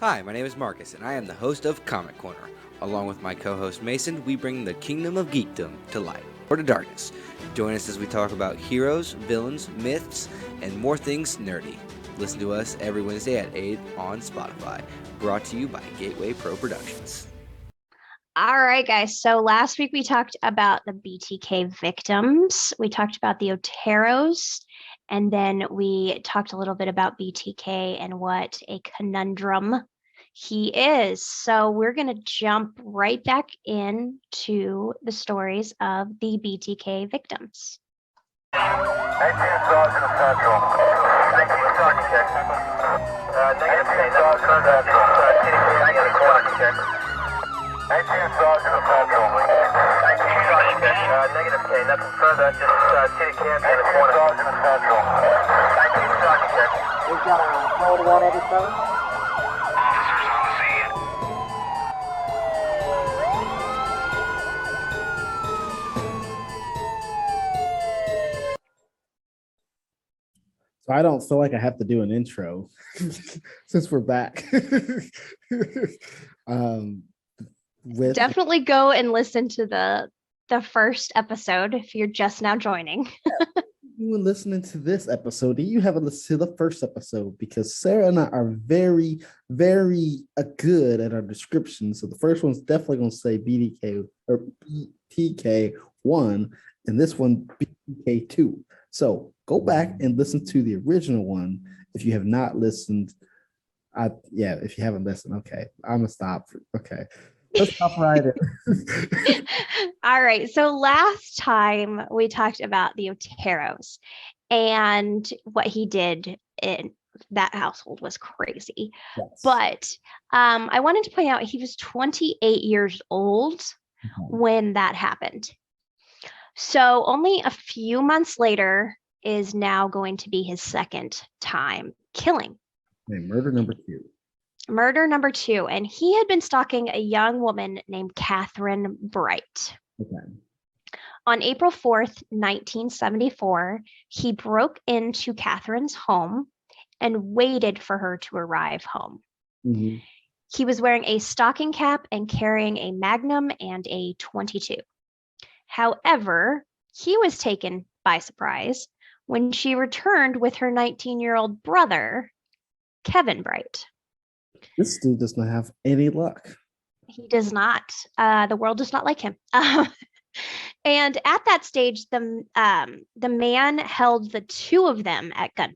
Hi, my name is Marcus, and I am the host of Comic Corner. Along with my co-host Mason, we bring the kingdom of geekdom to light, or to darkness. Join us as we talk about heroes, villains, myths, and more things nerdy. Listen to us every Wednesday at 8 on Spotify. Brought to you by Gateway Pro Productions. All right, guys. So last week we talked about the BTK victims. We talked about the Oteros, and then we talked a little bit about BTK and what a conundrum he is. So we're going to jump right back into the stories of the BTK victims. 18 Sergeant of Central. 19 Sergeant check. Negative K, nothing further. I got a Sergeant check. 18 Sergeant of Central. 19 Sergeant check. Negative K, nothing further. Just kitty camp in the corner. 18 Sergeant of Central. 19 Sergeant check. We've got a code 187. Officers on the scene. So I don't feel like I have to do an intro since we're back. With Definitely go and listen to the first episode if you're just now joining. you listening to this episode, you haven't listened to the first episode because Sarah and I are very, very good at our descriptions. So the first one's definitely going to say BTK or BTK1, and this one BTK2. So go back and listen to the original one if you have not listened. If you haven't listened, okay, I'm gonna stop. Okay, let's stop right in. All right. So last time we talked about the Oteros, and what he did in that household was crazy. Yes. But I wanted to point out he was 28 years old when that happened. So only a few months later is now going to be his second time killing. Okay, murder number two. Murder number two. And he had been stalking a young woman named Catherine Bright. Okay. On April 4th, 1974, he broke into Catherine's home and waited for her to arrive home. Mm-hmm. He was wearing a stocking cap and carrying a Magnum and a .22. However, he was taken by surprise when she returned with her 19-year-old brother, Kevin Bright. This dude does not have any luck. He does not. The world does not like him. And at that stage, the man held the two of them at gunpoint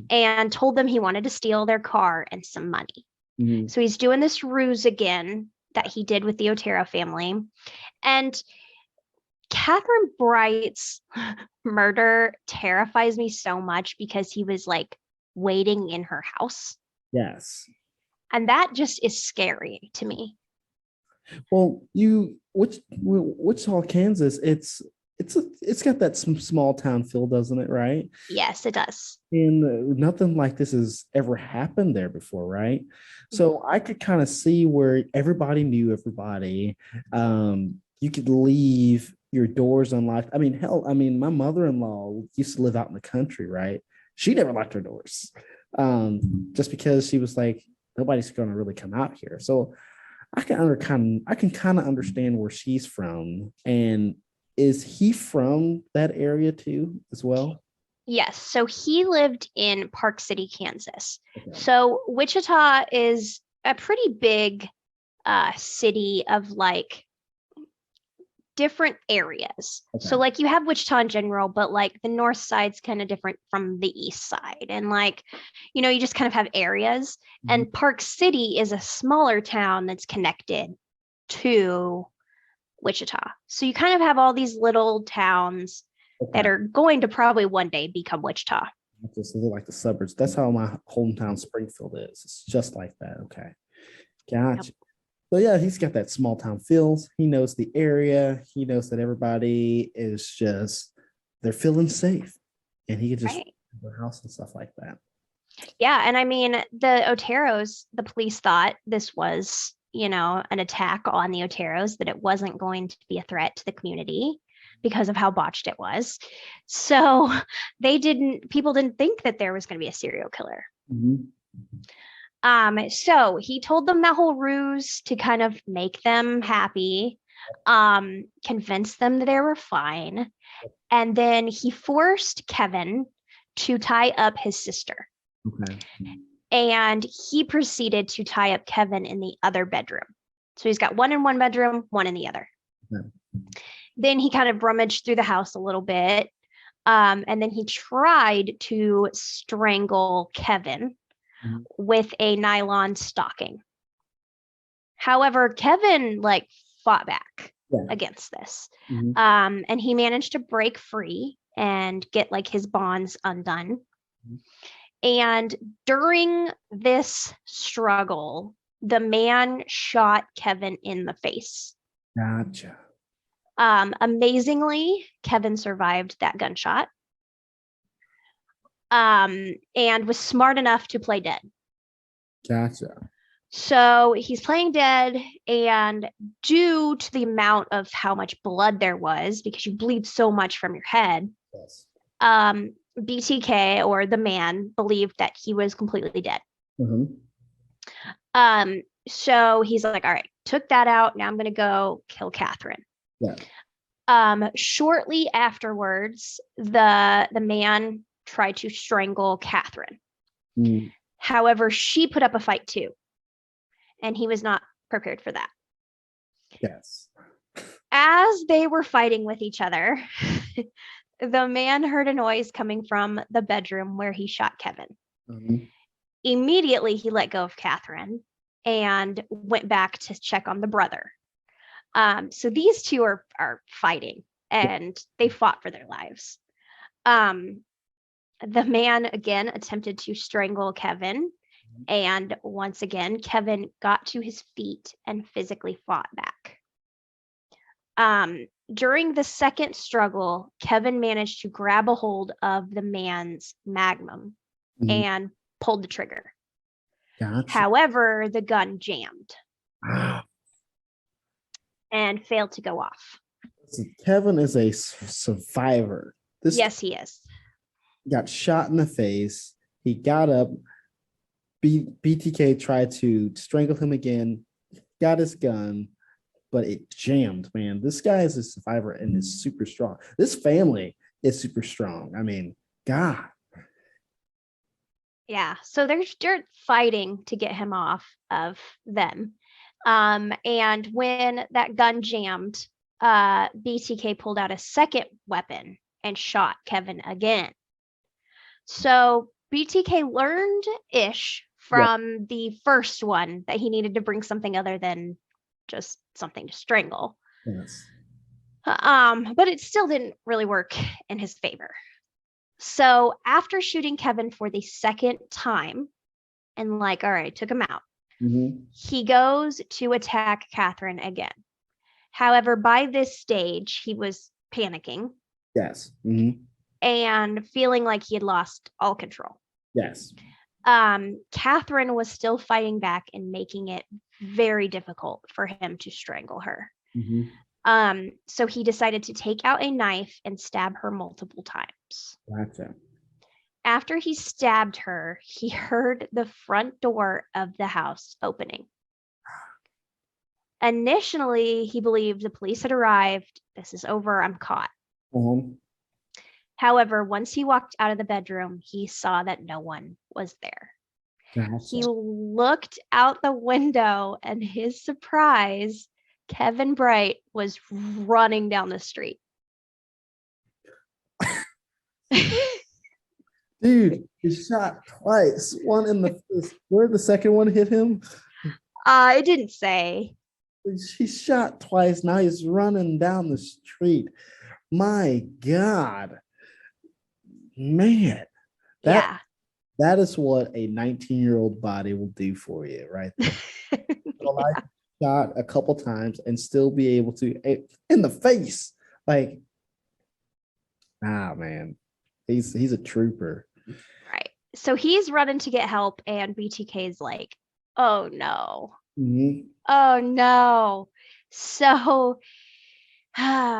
and told them he wanted to steal their car and some money. Mm-hmm. So he's doing this ruse again that he did with the Otero family. And Catherine Bright's murder terrifies me so much because he was like waiting in her house. Yes. And that just is scary to me. Well, Wichita, Kansas, it's got that small town feel, doesn't it? Right? Yes, it does. And nothing like this has ever happened there before, right? So I could kind of see where everybody knew everybody. You could leave your doors unlocked. I mean, hell, my mother-in-law used to live out in the country, right? She never locked her doors, just because she was like, nobody's going to really come out here. So I can kind of understand where she's from. And is he from that area too, as well? Yes. So he lived in Park City, Kansas. Okay. So Wichita is a pretty big city of like different areas. Okay. So like you have Wichita in general, but like the north side's kind of different from the east side. And like, you just kind of have areas. Mm-hmm. And Park City is a smaller town that's connected to Wichita. So you kind of have all these little towns that are going to probably one day become Wichita. Just like the suburbs. That's how my hometown Springfield is. It's just like that. Okay. Gotcha. Yep. So yeah, he's got that small town feels. He knows the area. He knows that everybody is they're feeling safe. And he could just their house and stuff like that. Yeah. And I mean, the Oteros, the police thought this was, an attack on the Oteros, that it wasn't going to be a threat to the community because of how botched it was. So people didn't think that there was going to be a serial killer. Mm-hmm. So he told them that whole ruse to kind of make them happy, convince them that they were fine. And then he forced Kevin to tie up his sister. Okay. And he proceeded to tie up Kevin in the other bedroom. So he's got one in one bedroom, one in the other. Okay. Then he kind of rummaged through the house a little bit. And then he tried to strangle Kevin with a nylon stocking. However, Kevin fought back against this. And he managed to break free and get his bonds undone. And during this struggle, the man shot Kevin in the face. Gotcha. Amazingly, Kevin survived that gunshot. And was smart enough to play dead. Gotcha. So he's playing dead, and due to the amount of how much blood there was, because you bleed so much from your head, Yes. BTK, or the man, believed that he was completely dead. So he's like, all right, took that out. Now I'm going to go kill Catherine. Yeah. Shortly afterwards, the man tried to strangle Catherine. However, she put up a fight too, and he was not prepared for that. Yes. As they were fighting with each other, the man heard a noise coming from the bedroom where he shot Kevin. Immediately, he let go of Catherine and went back to check on the brother. So these two are fighting, and they fought for their lives. The man again attempted to strangle Kevin, and once again, Kevin got to his feet and physically fought back. During the second struggle, Kevin managed to grab a hold of the man's magnum and pulled the trigger. Gotcha. However, the gun jammed and failed to go off. So Kevin is a survivor. Yes, he is. Got shot in the face. He got up. BTK tried to strangle him again, got his gun, but it jammed, man. This guy is a survivor and is super strong. This family is super strong. I mean, God. Yeah, so they're fighting to get him off of them. And when that gun jammed, BTK pulled out a second weapon and shot Kevin again. So BTK learned-ish from the first one that he needed to bring something other than just something to strangle. Yes. But it still didn't really work in his favor. So after shooting Kevin for the second time and all right, took him out, he goes to attack Catherine again. However, by this stage, he was panicking. Yes. And feeling like he had lost all control. Yes. Catherine was still fighting back and making it very difficult for him to strangle her. So he decided to take out a knife and stab her multiple times. Gotcha. After he stabbed her, he heard the front door of the house opening. Initially, he believed the police had arrived. This is over. I'm caught. However, once he walked out of the bedroom, he saw that no one was there. Gotcha. He looked out the window, and his surprise, Kevin Bright was running down the street. Dude, he shot twice. One in the face. Where did the second one hit him? It didn't say. He shot twice. Now he's running down the street. My God. Man. That is what a 19-year-old body will do for you, right there. Shot a couple times and still be able to in the face. Man. He's a trooper. Right. So he's running to get help, and BTK's like, oh no. Oh no. So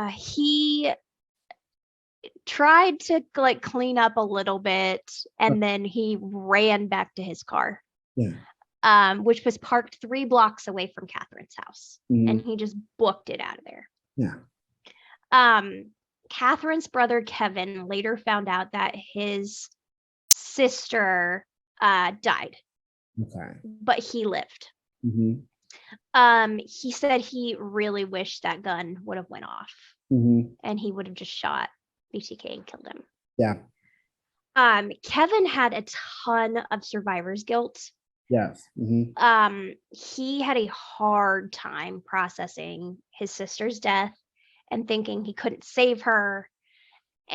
he tried to clean up a little bit, and then he ran back to his car. which was parked 3 blocks away from Catherine's house. And he just booked it out of there. Yeah. Catherine's brother Kevin later found out that his sister died, Okay. but he lived. He said he really wished that gun would have went off, and he would have just shot BTK and killed him. Yeah. Kevin had a ton of survivor's guilt. Yes. He had a hard time processing his sister's death and thinking he couldn't save her.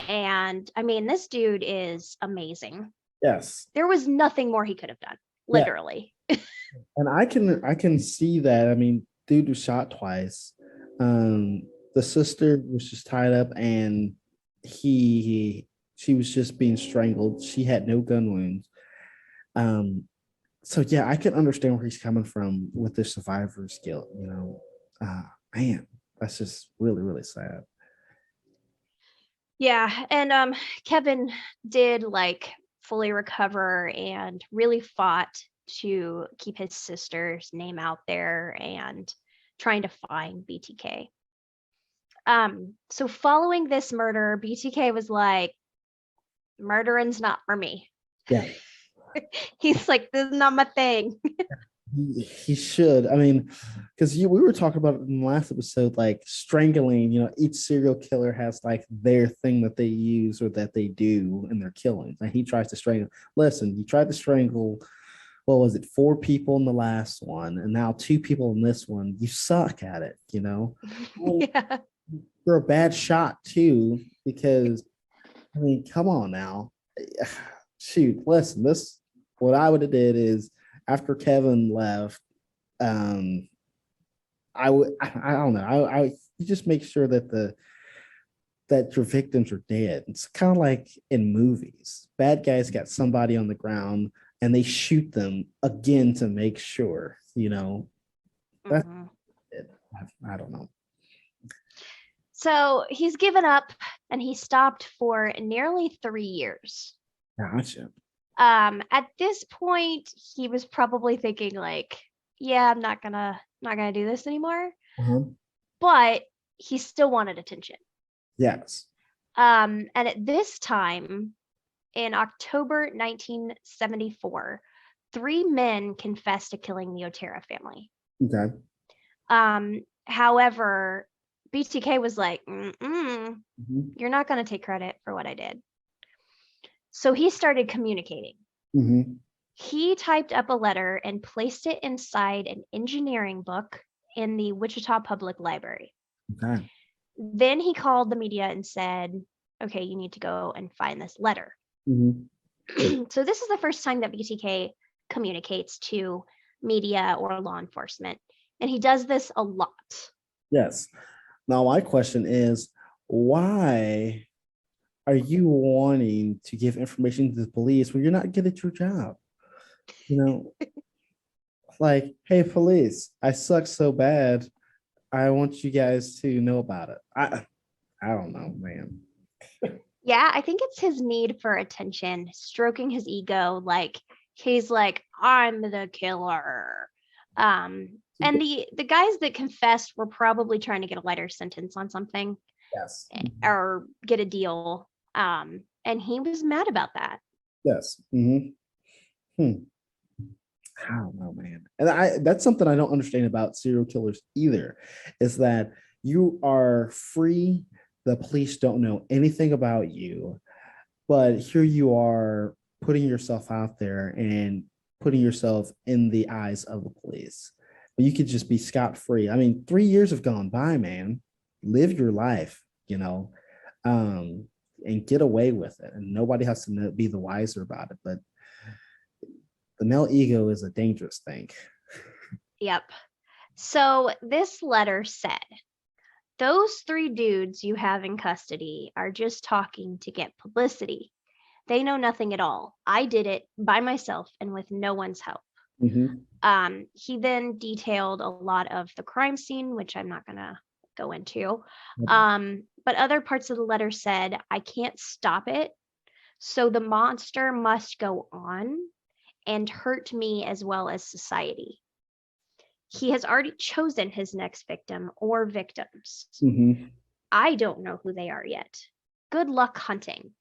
And I mean, this dude is amazing. Yes. There was nothing more he could have done, literally. Yeah. And I can see that. I mean, dude was shot twice. The sister was just tied up, and she was just being strangled. She had no gun wounds. So yeah, I can understand where he's coming from with the survivor's guilt. You know, man, that's just really, really sad. Yeah, and Kevin did like fully recover and really fought to keep his sister's name out there and trying to find BTK. So following this murder, BTK was like, murdering's not for me. Yeah. He's like, this is not my thing. He should. I mean, because we were talking about it in the last episode, like strangling. You know, each serial killer has like their thing that they use or that they do in their killings. And he tries to strangle. Listen, you tried to strangle. What was it? 4 people in the last one, and now 2 people in this one. You suck at it. You know. Yeah. You're a bad shot too, because I mean, come on now. Shoot, listen. What I would have did is, after Kevin left, I don't know. You just make sure that that your victims are dead. It's kind of like in movies. Bad guys got somebody on the ground and they shoot them again to make sure, you know. That's it. I don't know. So he's given up and he stopped for nearly 3 years. Gotcha. At this point, he was probably thinking like, yeah, I'm not gonna do this anymore. But he still wanted attention. Yes. And at this time, in October 1974, 3 men confessed to killing the Otero family. Okay. However, BTK was like, you're not gonna take credit for what I did. So he started communicating. He typed up a letter and placed it inside an engineering book in the Wichita Public Library. Okay. Then he called the media and said, okay, you need to go and find this letter. So this is the first time that BTK communicates to media or law enforcement. And he does this a lot. Yes. Now, my question is, why are you wanting to give information to the police when you're not good at your job? You know, like, hey, police, I suck so bad. I want you guys to know about it. I don't know, man. Yeah, I think it's his need for attention, stroking his ego. Like, he's like, I'm the killer. And the guys that confessed were probably trying to get a lighter sentence on something. Yes. Or get a deal. And he was mad about that. Yes. I don't know, man. And that's something I don't understand about serial killers either, is that you are free. The police don't know anything about you, but here you are putting yourself out there and putting yourself in the eyes of the police. But you could just be scot-free. I mean, 3 years have gone by, man. Live your life, you know, and get away with it. And nobody has to be the wiser about it. But the male ego is a dangerous thing. Yep. So this letter said, those 3 dudes you have in custody are just talking to get publicity. They know nothing at all. I did it by myself and with no one's help. He then detailed a lot of the crime scene, which I'm not going to go into. But other parts of the letter said, I can't stop it. So the monster must go on. and hurt me as well as society. He has already chosen his next victim or victims. Mhm. I don't know who they are yet. Good luck hunting.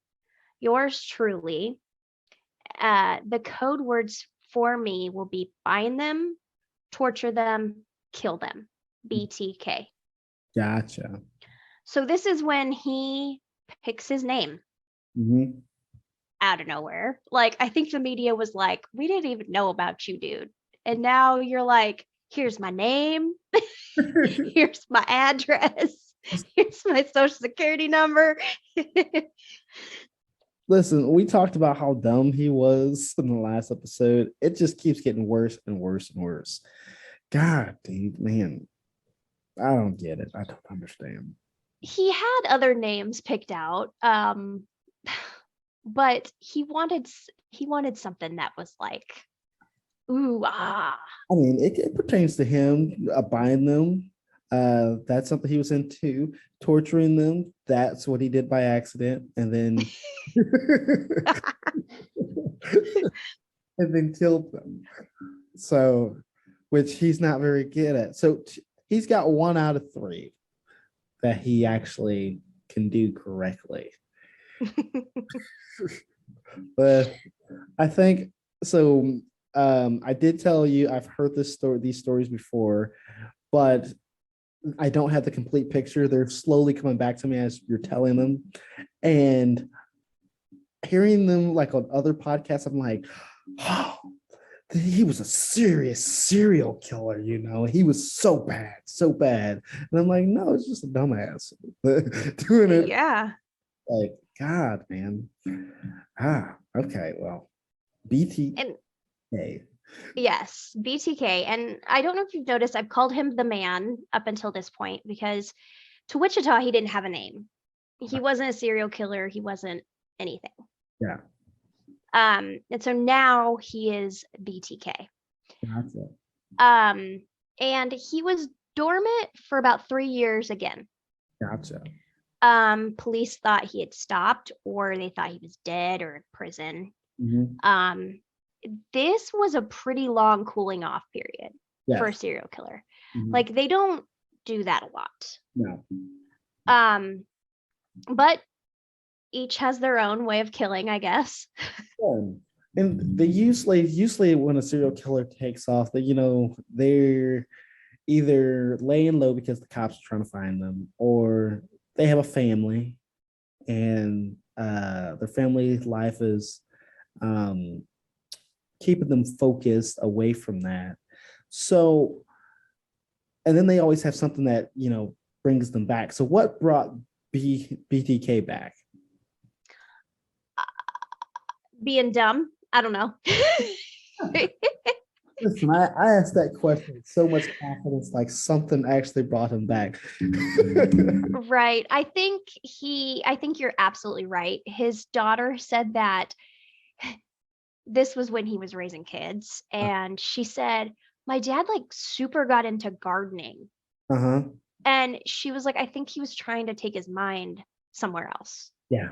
Yours truly. The code words for me will be find them, torture them, kill them. BTK. Gotcha. So this is when he picks his name Mhm. out of nowhere. Like, I think the media was like, we didn't even know about you, dude. And now you're like, here's my name, here's my address, here's my social security number. Listen, we talked about how dumb he was in the last episode. It just keeps getting worse and worse and worse. God, dude, man, I don't get it. I don't understand. He had other names picked out, but he wanted something that was like, ooh, ah. I mean, it pertains to him buying them. That's something he was into. Torturing them, that's what he did by accident, and then and then killed them. So, which he's not very good at. So he's got 1 out of 3 that he actually can do correctly. But I think so. I did tell you I've heard these stories before, but I don't have the complete picture. They're slowly coming back to me as you're telling them, and hearing them like on other podcasts. I'm like, oh, he was a serious serial killer. You know, he was so bad, so bad. And I'm like, no, it's just a dumbass doing it. Yeah. Like, God, man. Okay, well, BTK. Yes, BTK. And I don't know if you've noticed, I've called him the man up until this point because to Wichita, he didn't have a name. He wasn't a serial killer. He wasn't anything. Yeah. And so now he is BTK. Gotcha. And he was dormant for about 3 years again. Gotcha. Police thought he had stopped, or they thought he was dead or in prison. Mm-hmm. This was a pretty long cooling off period for a serial killer. Mm-hmm. Like, they don't do that a lot. No. But each has their own way of killing, I guess. Yeah. And they usually when a serial killer takes off, they're either laying low because the cops are trying to find them, or they have a family, and their family life is keeping them focused away from that. So, and then they always have something that brings them back. So, what brought BTK back? Being dumb. I don't know. Listen, I asked that question with so much confidence, like something actually brought him back. Right. I think you're absolutely right. His daughter said that this was when he was raising kids, and she said, my dad like super got into gardening. Uh-huh. And she was like, I think he was trying to take his mind somewhere else. Yeah.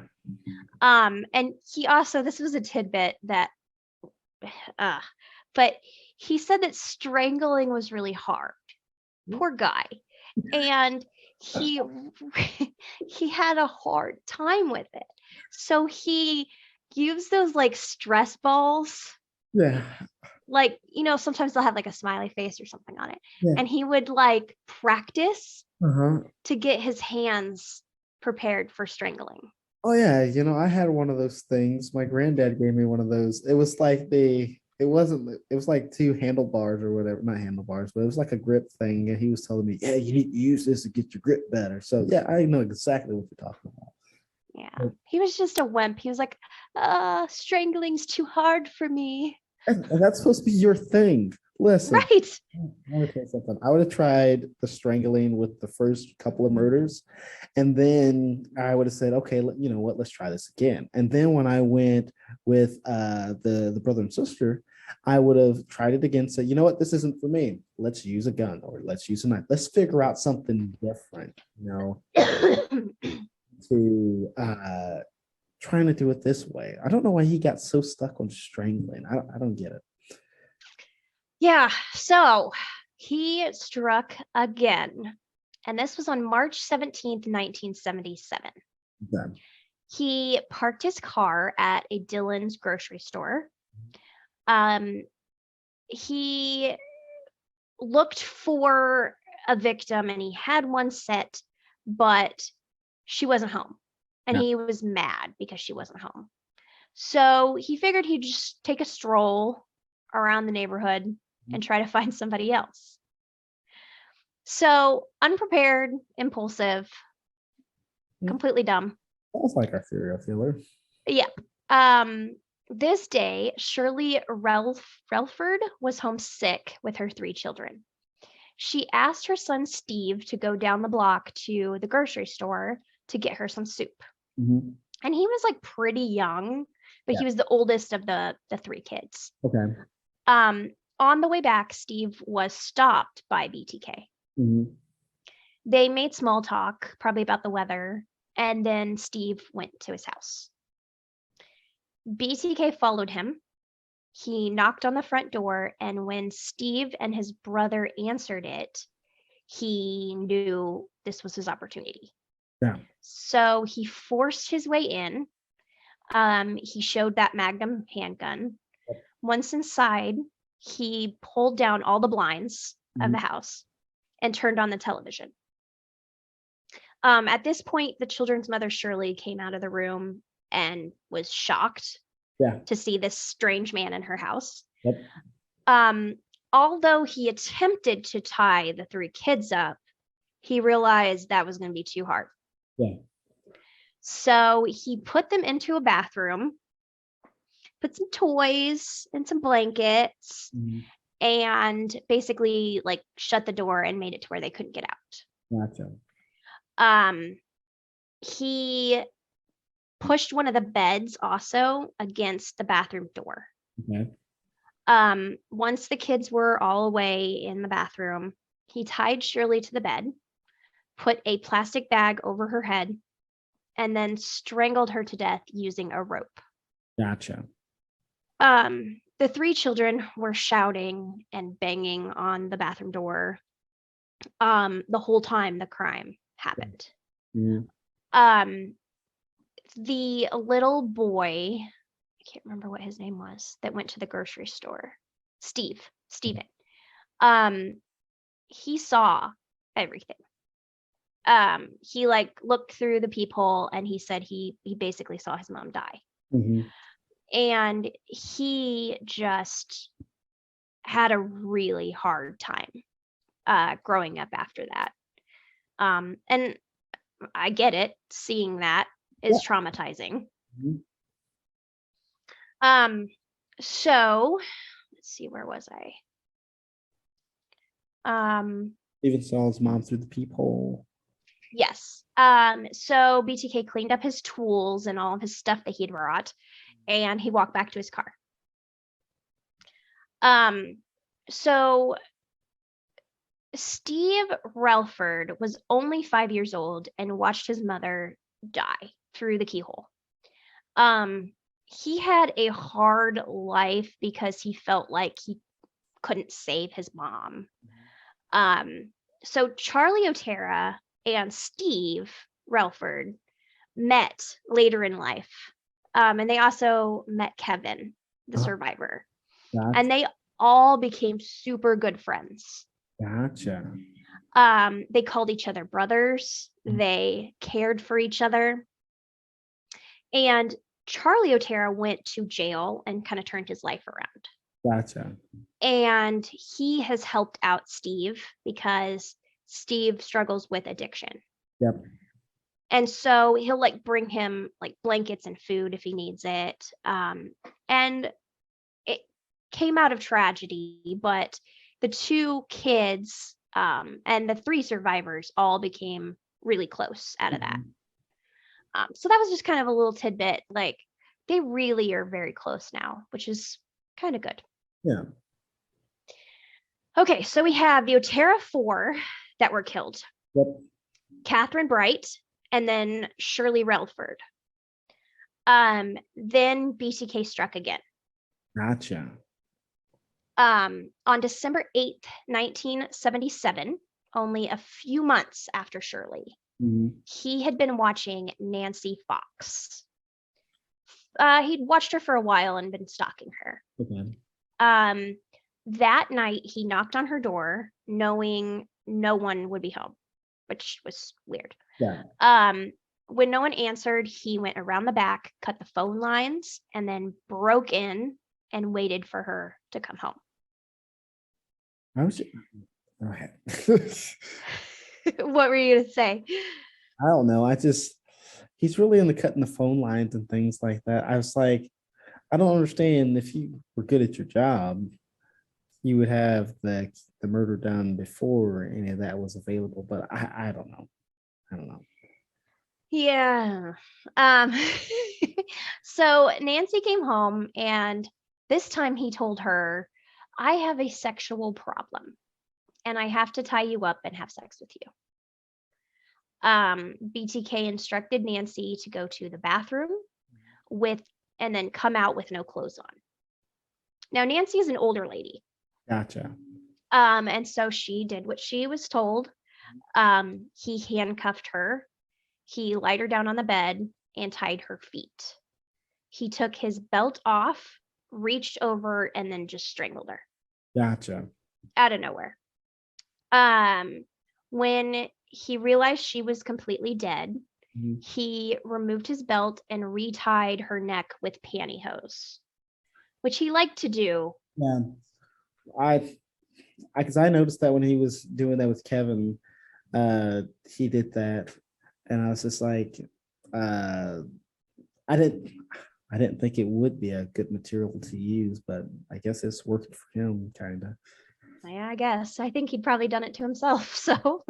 And he also, this was a tidbit that but he said that strangling was really hard. Poor guy. And he had a hard time with it. So he used those like stress balls. Yeah. Like, sometimes they'll have like a smiley face or something on it. Yeah. And he would like practice Uh-huh. to get his hands prepared for strangling. Oh yeah, I had one of those things. My granddad gave me one of those. It was like it was like 2 handlebars or whatever, not handlebars, but it was like a grip thing. And he was telling me, yeah, you need to use this to get your grip better. So yeah, I know exactly what you're talking about. Yeah, he was just a wimp. He was like, strangling's too hard for me. And that's supposed to be your thing. Listen, right. I want to tell you something. I would have tried the strangling with the first couple of murders, and then I would have said, okay, you know what, let's try this again. And then when I went with the brother and sister, I would have tried it again, said, you know what, this isn't for me. Let's use a gun, or let's use a knife. Let's figure out something different, to trying to do it this way. I don't know why he got so stuck on strangling. I don't get it. Yeah, so he struck again, and this was on March 17th, 1977. Okay. He parked his car at a Dillon's grocery store. He looked for a victim and he had one set, but she wasn't home. And Yeah. he was mad because she wasn't home. So he figured he'd just take a stroll around the neighborhood and try to find somebody else. So unprepared, impulsive, completely dumb. Sounds like our serial killer. Yeah. This day, Shirley Relford was homesick with her 3 children. She asked her son Steve to go down the block to the grocery store to get her some soup. Mm-hmm. And he was like pretty young, but he was the oldest of the 3 kids. Okay. On the way back, Steve was stopped by BTK. Mm-hmm. They made small talk, probably about the weather, and then Steve went to his house. BTK followed him. He knocked on the front door, and when Steve and his brother answered it, he knew this was his opportunity. Yeah. So he forced his way in. He showed that Magnum handgun. Yep. Once inside, he pulled down all the blinds of the house and turned on the television. At this point, the children's mother, Shirley, came out of the room and was shocked to see this strange man in her house. Yep. Although he attempted to tie the 3 kids up, he realized that was going to be too hard. Yeah. So he put them into a bathroom, put some toys and some blankets, and basically like shut the door and made it to where they couldn't get out. Gotcha. He pushed one of the beds also against the bathroom door. Okay. Once the kids were all away in the bathroom, he tied Shirley to the bed, put a plastic bag over her head, and then strangled her to death using a rope. Gotcha. The 3 children were shouting and banging on the bathroom door the whole time the crime happened. The little boy, I can't remember what his name was, that went to the grocery store, Steven. He saw everything. He like looked through the peephole and he said he basically saw his mom die. And he just had a really hard time growing up after that. And I get it, seeing that is traumatizing. So let's see, where was I? Even saw his mom through the peephole. Yes. So BTK cleaned up his tools and all of his stuff that he'd brought, and he walked back to his car. So Steve Relford was only 5 years old and watched his mother die through the keyhole. He had a hard life because he felt like he couldn't save his mom. So Charlie Otero and Steve Relford met later in life. And they also met Kevin, the survivor. And they all became super good friends. Gotcha. They called each other brothers. They cared for each other. And Charlie Otero went to jail and kind of turned his life around. Gotcha. And he has helped out Steve because Steve struggles with addiction. Yep. And so he'll like bring him like blankets and food if he needs it. And it came out of tragedy, but the 2 kids and the 3 survivors all became really close out of that. So that was just kind of a little tidbit. Like they really are very close now, which is kind of good. Yeah. Okay, so we have the Otero 4 that were killed. Yep. Catherine Bright, and then Shirley Relford. Then BTK struck again. Gotcha. On December 8th, 1977, only a few months after Shirley, he had been watching Nancy Fox. He'd watched her for a while and been stalking her. Okay. That night, he knocked on her door, knowing no one would be home, which was weird. Yeah. When no one answered, he went around the back, cut the phone lines, and then broke in and waited for her to come home. I was. Go ahead. What were you going to say? I don't know. He's really into cutting the phone lines and things like that. I was like, I don't understand. If you were good at your job, you would have the murder done before any of that was available. But I don't know. I don't know. Yeah. So Nancy came home, and this time he told her, I have a sexual problem and I have to tie you up and have sex with you. BTK instructed Nancy to go to the bathroom and then come out with no clothes on. Now, Nancy is an older lady. Gotcha. And so she did what she was told. He handcuffed her. He laid her down on the bed and tied her feet. He took his belt off, reached over, and then just strangled her. Gotcha. Out of nowhere. When he realized she was completely dead, he removed his belt and retied her neck with pantyhose, which he liked to do. Yeah. Because I noticed that when he was doing that with Kevin, he did that, and I was just like, I didn't think it would be a good material to use, but I guess it's working for him, kind of. Yeah, I guess. I think he'd probably done it to himself, so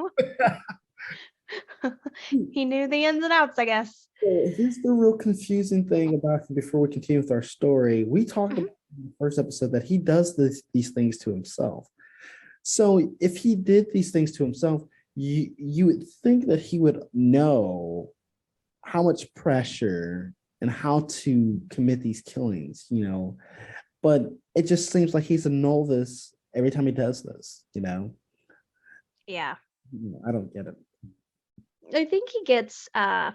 he knew the ins and outs, I guess. Here's the real confusing thing about him before we continue with our story. We talked about in the first episode that he does these things to himself. So if he did these things to himself, you would think that he would know how much pressure and how to commit these killings, but it just seems like he's a novice every time he does this, Yeah. I don't get it. I think he gets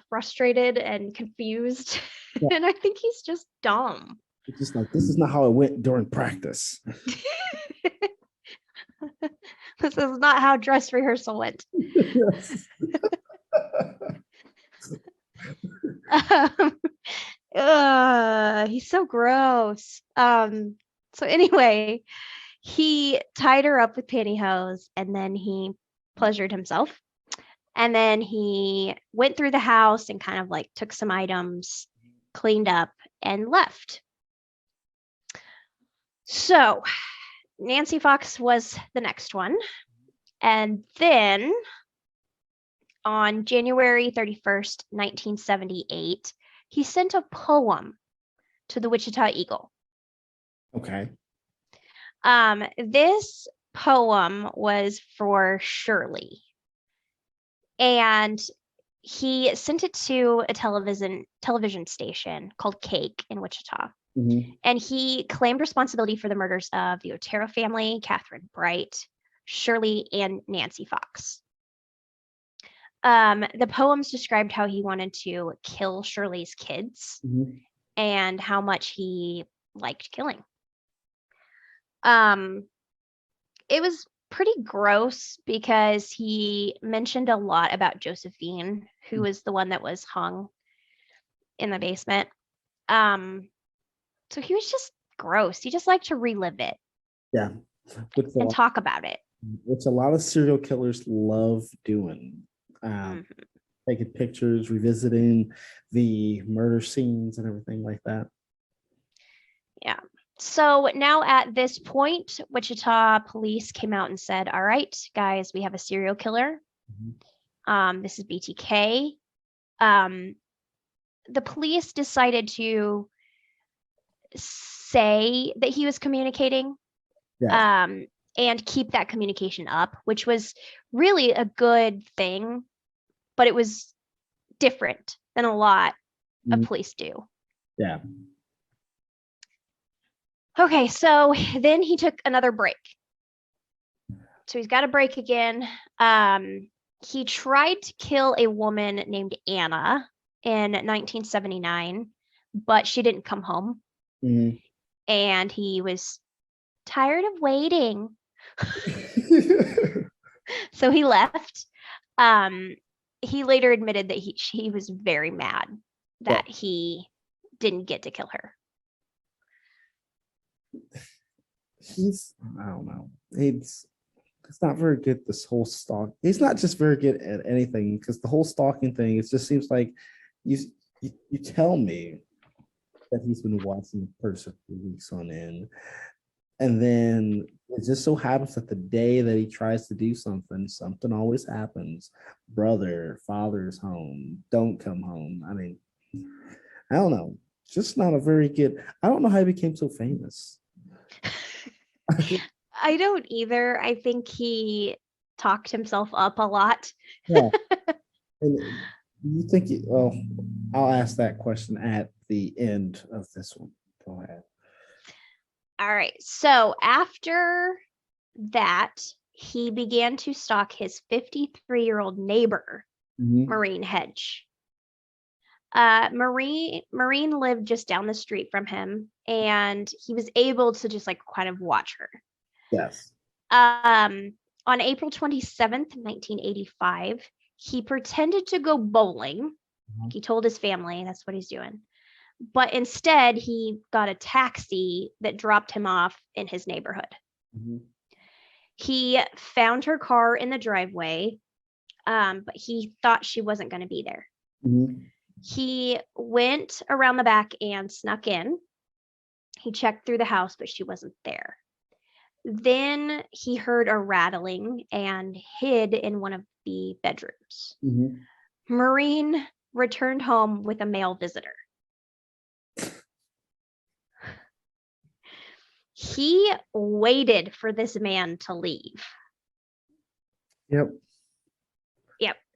frustrated and confused, Yeah. and I think he's just dumb. It's just like, this is not how it went during practice. This is not how dress rehearsal went. He's so gross. So anyway, he tied her up with pantyhose, and then he pleasured himself. And then he went through the house and kind of like took some items, cleaned up, and left. So Nancy Fox was the next one. And then on January 31st, 1978, he sent a poem to the Wichita Eagle. Okay. This poem was for Shirley. And he sent it to a television station called Cake in Wichita. And he claimed responsibility for the murders of the Otero family, Catherine Bright, Shirley, and Nancy Fox. The poems described how he wanted to kill Shirley's kids and how much he liked killing. It was pretty gross because he mentioned a lot about Josephine, who was the one that was hung in the basement. So he was just gross. He just liked to relive it. Yeah. And talk about it. Which a lot of serial killers love doing. Taking pictures, revisiting the murder scenes and everything like that. Yeah. So now at this point, Wichita police came out and said, all right, guys, we have a serial killer. This is BTK. The police decided to say that he was communicating and keep that communication up, which was really a good thing, but it was different than a lot of police do. Yeah. Okay, so then he took another break. So he's got a break again. He tried to kill a woman named Anna in 1979, but she didn't come home. Mhm. And he was tired of waiting. So he left. He later admitted that he was very mad that he didn't get to kill her. I don't know. It's not very good, this whole stalk. He's not just very good at anything, because the whole stalking thing, it just seems like you tell me that he's been watching the person for weeks on end. And then it just so happens that the day that he tries to do something, something always happens. Brother, father's home, don't come home. I mean, I don't know. Just not a very good. I don't know how he became so famous. I don't either. I think he talked himself up a lot. Yeah. And you think, well, I'll ask that question at the end of this one. Go ahead. All right. So after that, he began to stalk his 53-year-old neighbor, Maureen Hedge. Maureen lived just down the street from him, and he was able to just like kind of watch her. Yes. On April 27th, 1985, he pretended to go bowling. He told his family that's what he's doing. But instead, he got a taxi that dropped him off in his neighborhood. He found her car in the driveway, but he thought she wasn't going to be there. He went around the back and snuck in. He checked through the house, but she wasn't there. Then he heard a rattling and hid in one of the bedrooms. Maureen returned home with a male visitor. He waited for this man to leave. Yep.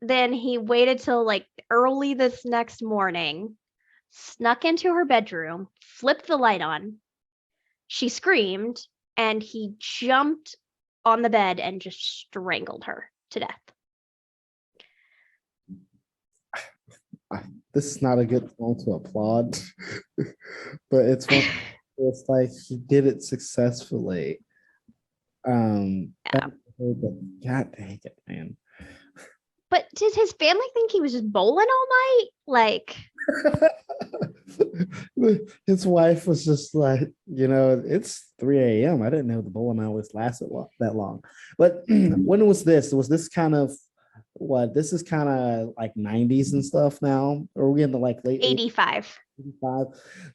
Then he waited till like early this next morning, snuck into her bedroom, flipped the light on. She screamed, and he jumped on the bed and just strangled her to death. This is not a good time to applaud, but it's like he did it successfully. God dang it, man. But did his family think he was just bowling all night? Like, his wife was just like, it's 3 a.m. I didn't know the bowling hours lasted that long. But when was this? Was this kind of what? This is kind of like 90s and stuff now? Or are we in the like late 85? 85.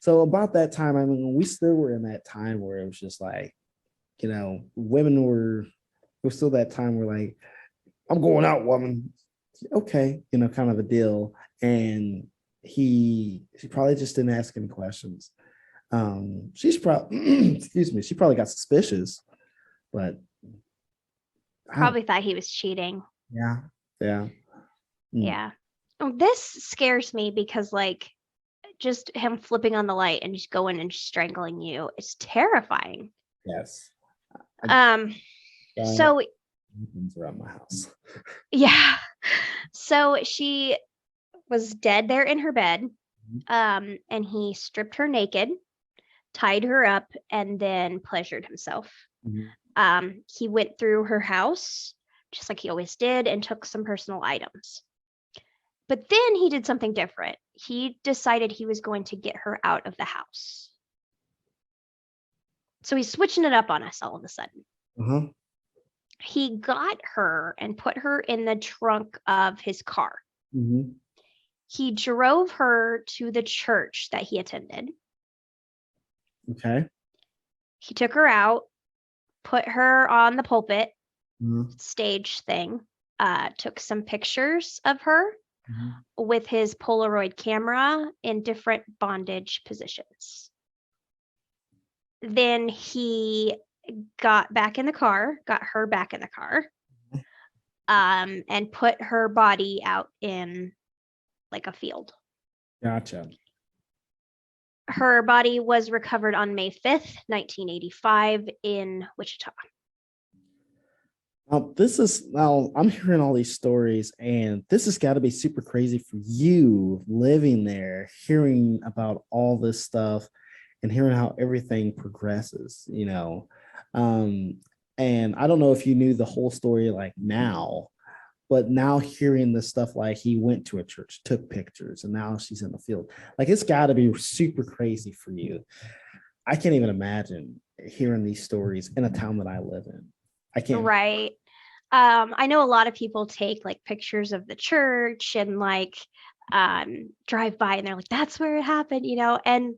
So about that time, I mean, we still were in that time where it was just like, women were, it was still that time where like, I'm going out, woman. Okay, kind of a deal. And she probably just didn't ask any questions. She's probably excuse me, she probably got suspicious, but probably thought he was cheating. Yeah. Oh, this scares me because like just him flipping on the light and just going and strangling you, it's terrifying. Yes. So around my house. Yeah. So she was dead there in her bed. And he stripped her naked, tied her up, and then pleasured himself. He went through her house, just like he always did, and took some personal items. But then he did something different. He decided he was going to get her out of the house. So he's switching it up on us all of a sudden. He got her and put her in the trunk of his car. He drove her to the church that he attended. Okay. He took her out, put her on the pulpit stage thing, took some pictures of her with his Polaroid camera in different bondage positions. Then he got her back in the car, and put her body out in like a field. Gotcha. Her body was recovered on May 5th, 1985 in Wichita. Now I'm hearing all these stories, and this has got to be super crazy for you living there, hearing about all this stuff and hearing how everything progresses, and I don't know if you knew the whole story like now, but now hearing the stuff like he went to a church, took pictures, and now she's in the field, like it's got to be super crazy for you. I can't even imagine hearing these stories in a town that I live in. I can't. Right. I know a lot of people take like pictures of the church and like drive by and they're like, that's where it happened, and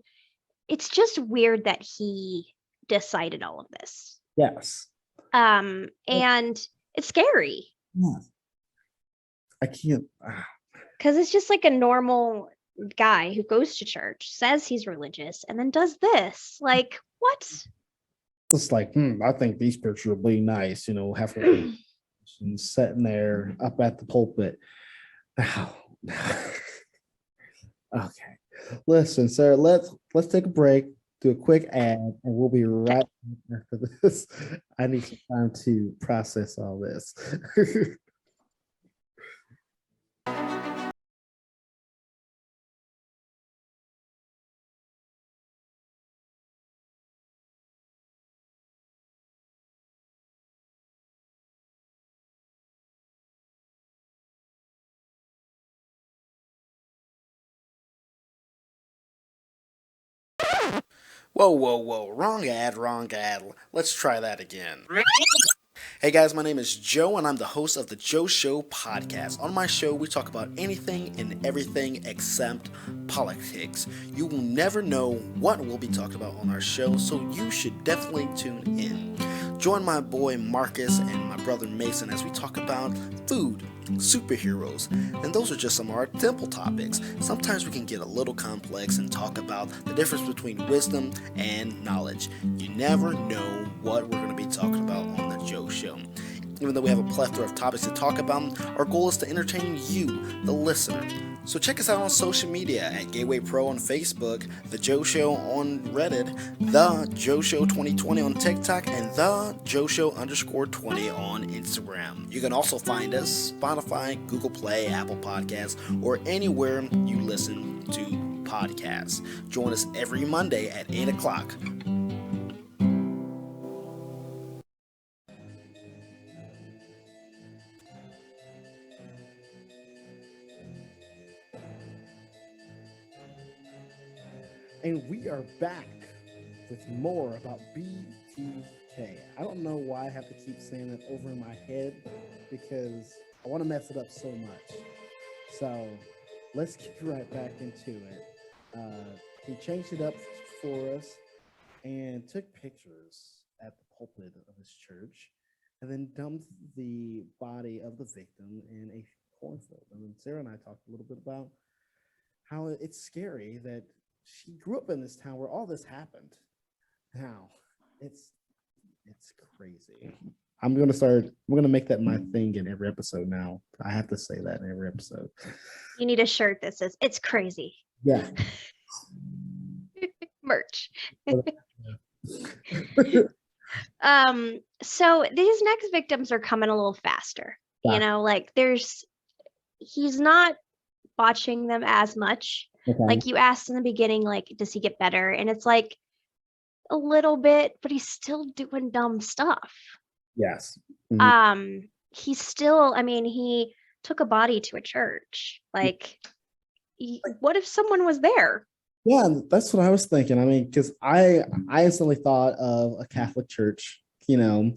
it's just weird that he decided all of this. Yes. And it's scary. Yes. I can't. Because it's just like a normal guy who goes to church, says he's religious, and then does this. Like, what? It's like, I think these pictures will be nice, have and sitting there up at the pulpit. Oh. Okay. Listen, sir, let's take a break, do a quick ad, and we'll be right back after this. I need some time to process all this. Whoa, wrong ad. Let's try that again. Hey guys, my name is Joe and I'm the host of the Joe Show podcast. On my show, we talk about anything and everything except politics. You will never know what we'll be talking about on our show, so you should definitely tune in. Join my boy Marcus and my brother Mason as we talk about food, superheroes, and those are just some of our simple topics. Sometimes we can get a little complex and talk about the difference between wisdom and knowledge. You never know what we're going to be talking about on the Joe Show. Even though we have a plethora of topics to talk about, our goal is to entertain you, the listener. So check us out on social media at Gateway Pro on Facebook, The Joe Show on Reddit, The Joe Show 2020 on TikTok, and The Joe Show _20 on Instagram. You can also find us Spotify, Google Play, Apple Podcasts, or anywhere you listen to podcasts. Join us every Monday at 8 o'clock. And we are back with more about BTK. I don't know why I have to keep saying it over in my head because I want to mess it up so much. So let's get right back into it. He changed it up for us and took pictures at the pulpit of his church and then dumped the body of the victim in a cornfield. And Sarah and I talked a little bit about how it's scary that she grew up in this town where all this happened. Now, it's crazy. I'm gonna make that my thing in every episode now. I have to say that in every episode. You need a shirt that says "It's crazy." Yeah. Merch. So these next victims are coming a little faster. Yeah. Like he's not botching them as much. Okay. Like you asked in the beginning, like, does he get better? And it's like a little bit, but he's still doing dumb stuff. Yes. Mm-hmm. He took a body to a church. Like, what if someone was there? Yeah, that's what I was thinking. I mean, because I instantly thought of a Catholic church, the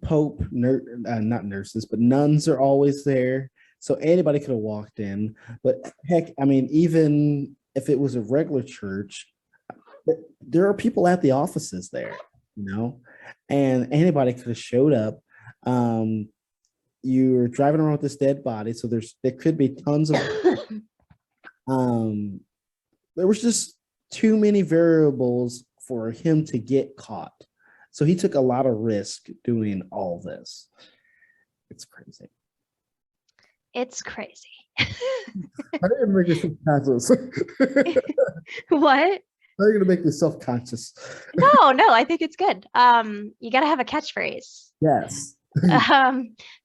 Pope, not nurses, but nuns are always there. So anybody could have walked in. But heck, I mean, even if it was a regular church, there are people at the offices there, and anybody could have showed up. You're driving around with this dead body, so there could be tons of there was just too many variables for him to get caught. So he took a lot of risk doing all this. It's crazy. It's crazy. I didn't make you self-conscious. What? Now you're gonna make me self-conscious. No, I think it's good. You got to have a catchphrase. Yes.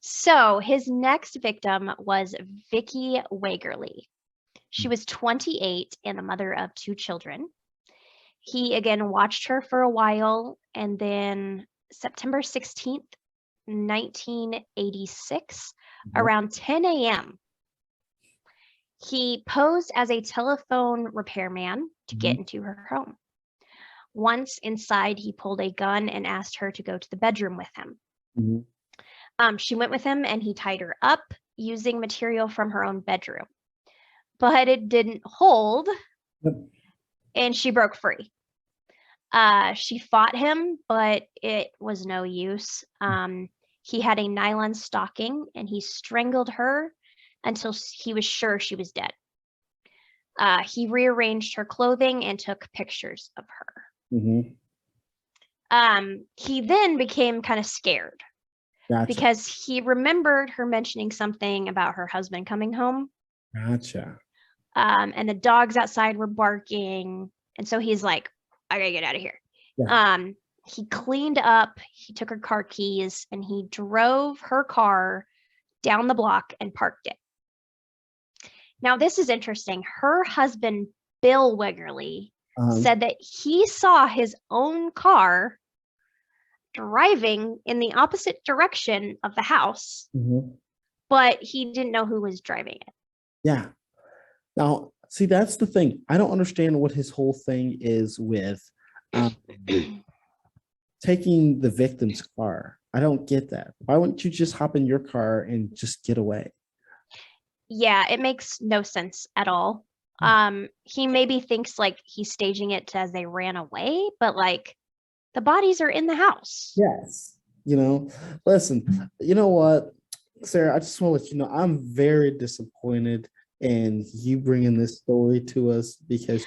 So his next victim was Vicky Wagerly. She was 28 and a mother of 2 children. He again watched her for a while, and then September 16th, 1986, around 10 a.m., he posed as a telephone repairman to get into her home. Once inside, he pulled a gun and asked her to go to the bedroom with him. She went with him, and he tied her up using material from her own bedroom. But it didn't hold, and she broke free. She fought him, but it was no use. He had a nylon stocking, and he strangled her until he was sure she was dead. He rearranged her clothing and took pictures of her. He then became kind of scared because he remembered her mentioning something about her husband coming home. And the dogs outside were barking. And so he's like, I gotta get out of here. He cleaned up, he took her car keys, and he drove her car down the block and parked it. Now, this is interesting. Her husband, Bill Wiggerly, said that he saw his own car driving in the opposite direction of the house, but he didn't know who was driving it. Yeah. Now, see, that's the thing. I don't understand what his whole thing is with taking the victim's car. I don't get that. Why wouldn't you just hop in your car and just get away? Yeah, it makes no sense at all. He maybe thinks like he's staging it as they ran away, but like the bodies are in the house. Yes. Listen, you know what, Sarah, I just want to let you know I'm very disappointed in you bringing this story to us because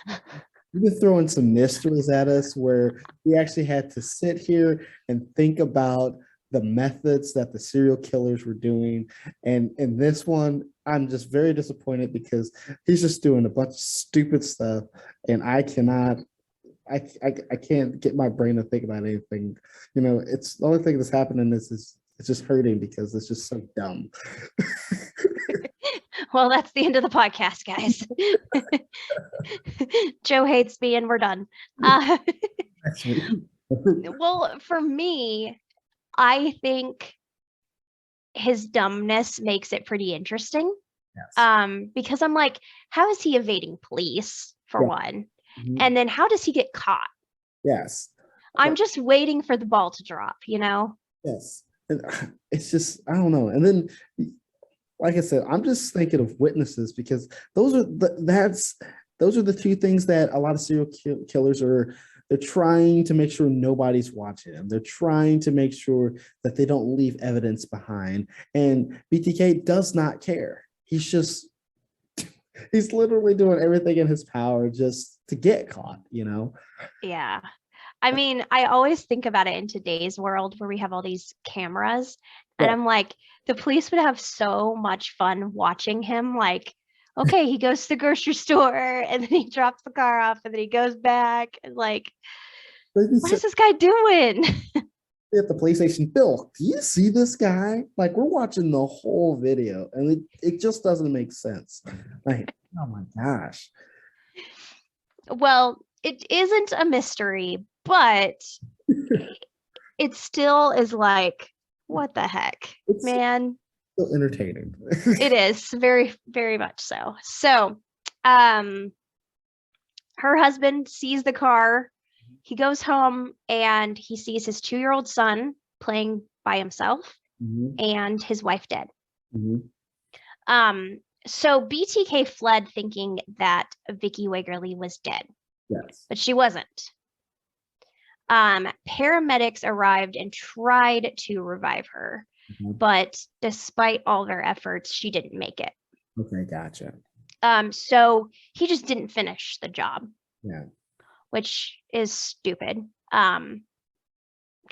you've been throwing some mysteries at us where we actually had to sit here and think about the methods that the serial killers were doing. And in this one, I'm just very disappointed because he's just doing a bunch of stupid stuff. And I can't get my brain to think about anything. It's the only thing that's happening is it's just hurting because it's just so dumb. Well, that's the end of the podcast, guys. Joe hates me and we're done. Well, for me, I think his dumbness makes it pretty interesting. Because I'm like, how is he evading police, for one? And then how does he get caught? Yes. I'm just waiting for the ball to drop, Yes. And it's just, I don't know. And then, like I said, I'm just thinking of witnesses because those are the two things that a lot of serial killers are. They're trying to make sure nobody's watching them. They're trying to make sure that they don't leave evidence behind. And BTK does not care. He's literally doing everything in his power just to get caught, Yeah. I mean, I always think about it in today's world where we have all these cameras, and I'm like, the police would have so much fun watching him. Like, okay, he goes to the grocery store and then he drops the car off and then he goes back and like, what is this guy doing? At the police station, Bill, do you see this guy? Like, we're watching the whole video and it just doesn't make sense. Like, oh my gosh. Well, it isn't a mystery, but it still is like, what the heck, man? Still entertaining. It is very, very much so. So, her husband sees the car. He goes home and he sees his 2-year-old son playing by himself and his wife dead. So BTK fled thinking that Vicky Wagerly was dead. Yes. But she wasn't. Paramedics arrived and tried to revive her, but despite all their efforts, she didn't make it. Okay, gotcha. So he just didn't finish the job. Yeah. Which is stupid. Because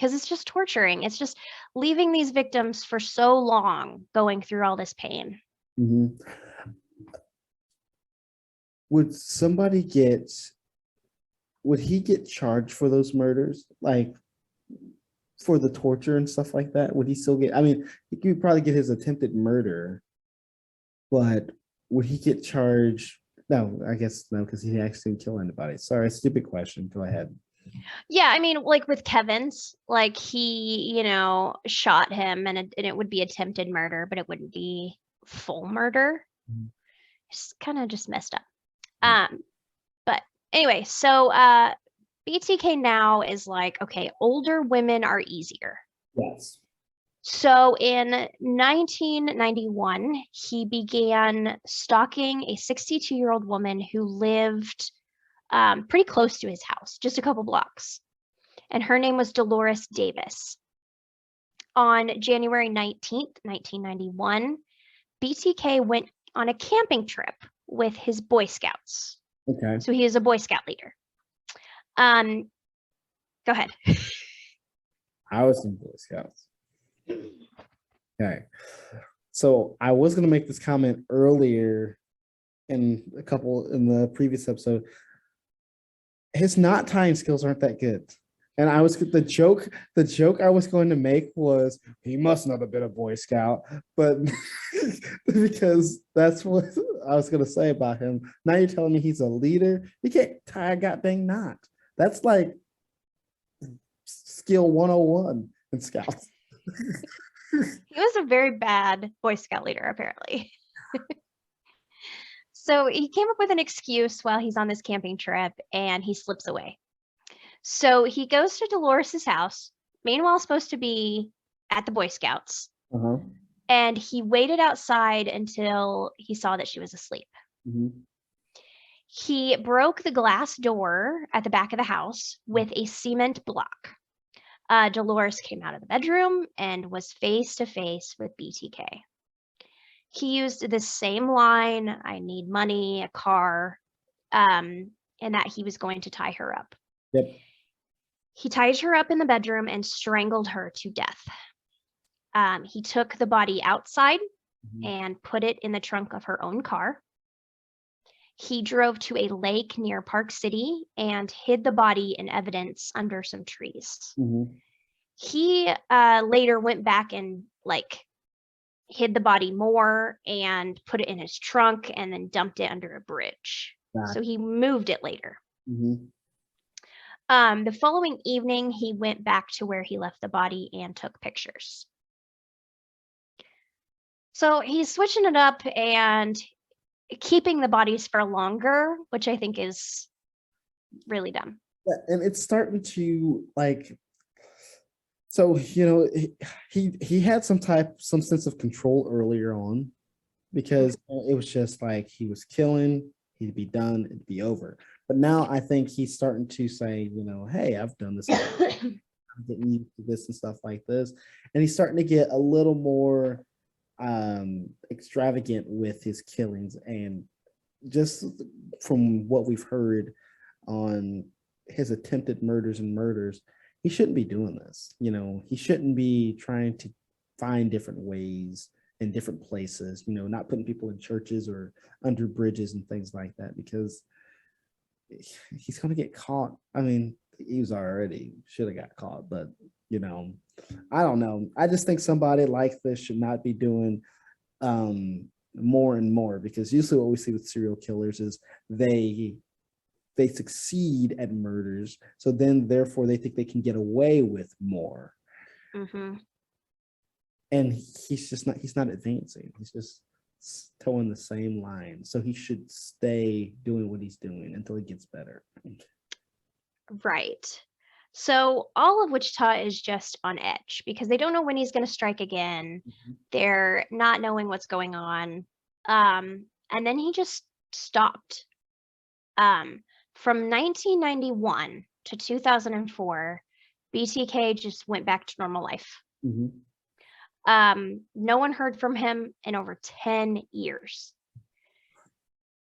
it's just torturing. It's just leaving these victims for so long going through all this pain. Mhm. Would somebody get, would he get charged for those murders? Like for the torture and stuff like that? Would he still get, I mean, he could probably get his attempted murder, but would he get charged? No, I guess no, because he actually didn't kill anybody. Sorry, stupid question. Go ahead. Yeah, I mean, like with Kevin's, like he, shot him and it would be attempted murder, but it wouldn't be full murder. Mhm. It's kind of just messed up. Mhm. But anyway, so BTK now is like, okay, older women are easier. Yes. So in 1991, he began stalking a 62-year-old woman who lived pretty close to his house, just a couple blocks. And her name was Dolores Davis. On January 19th, 1991, BTK went on a camping trip with his Boy Scouts. Okay. So he is a Boy Scout leader. Go ahead. I was in Boy Scouts. Okay. So I was going to make this comment earlier in the previous episode. His knot tying skills aren't that good. And the joke I was going to make was he must not have been a Boy Scout, but because that's what I was going to say about him. Now you're telling me he's a leader. He can't tie a goddamn knot. That's like skill 101 in Scouts. He was a very bad Boy Scout leader, apparently. So he came up with an excuse while he's on this camping trip and he slips away. So he goes to Dolores's house, meanwhile supposed to be at the Boy Scouts, Uh-huh. and he waited outside until he saw that she was asleep. Mm-hmm. He broke the glass door at the back of the house with a cement block. Dolores came out of the bedroom and was face to face with BTK. He used the same line, I need money, a car, and that he was going to tie her up. Yep. He tied her up in the bedroom and strangled her to death. He took the body outside and put it in the trunk of her own car. He drove to a lake near Park City and hid the body in evidence under some trees. Mm-hmm. He later went back and hid the body more and put it in his trunk and then dumped it under a bridge. So he moved it later. Mm-hmm. The following evening, he went back to where he left the body and took pictures. So he's switching it up and keeping the bodies for longer, which I think is really dumb. Yeah, and it's starting to so he had some sense of control earlier on, because it was just like he was killing, he'd be done, it'd be over. But now I think he's starting to say, hey, I've done this, I'm getting used to this and stuff like this, and he's starting to get a little more extravagant with his killings. And just from what we've heard on his attempted murders, he shouldn't be doing this. He shouldn't be trying to find different ways in different places, not putting people in churches or under bridges and things like that, because he's going to get caught. I mean, he was already should have got caught, but I don't know. I just think somebody like this should not be doing more and more, because usually what we see with serial killers is they succeed at murders, so then therefore they think they can get away with more. Mm-hmm. And he's not advancing. He's just towing the same line. So he should stay doing what he's doing until he gets better. Right. So all of Wichita is just on edge because they don't know when he's going to strike again. Mm-hmm. They're not knowing what's going on. And then he just stopped. From 1991 to 2004, BTK just went back to normal life. Mm-hmm. No one heard from him in over 10 years.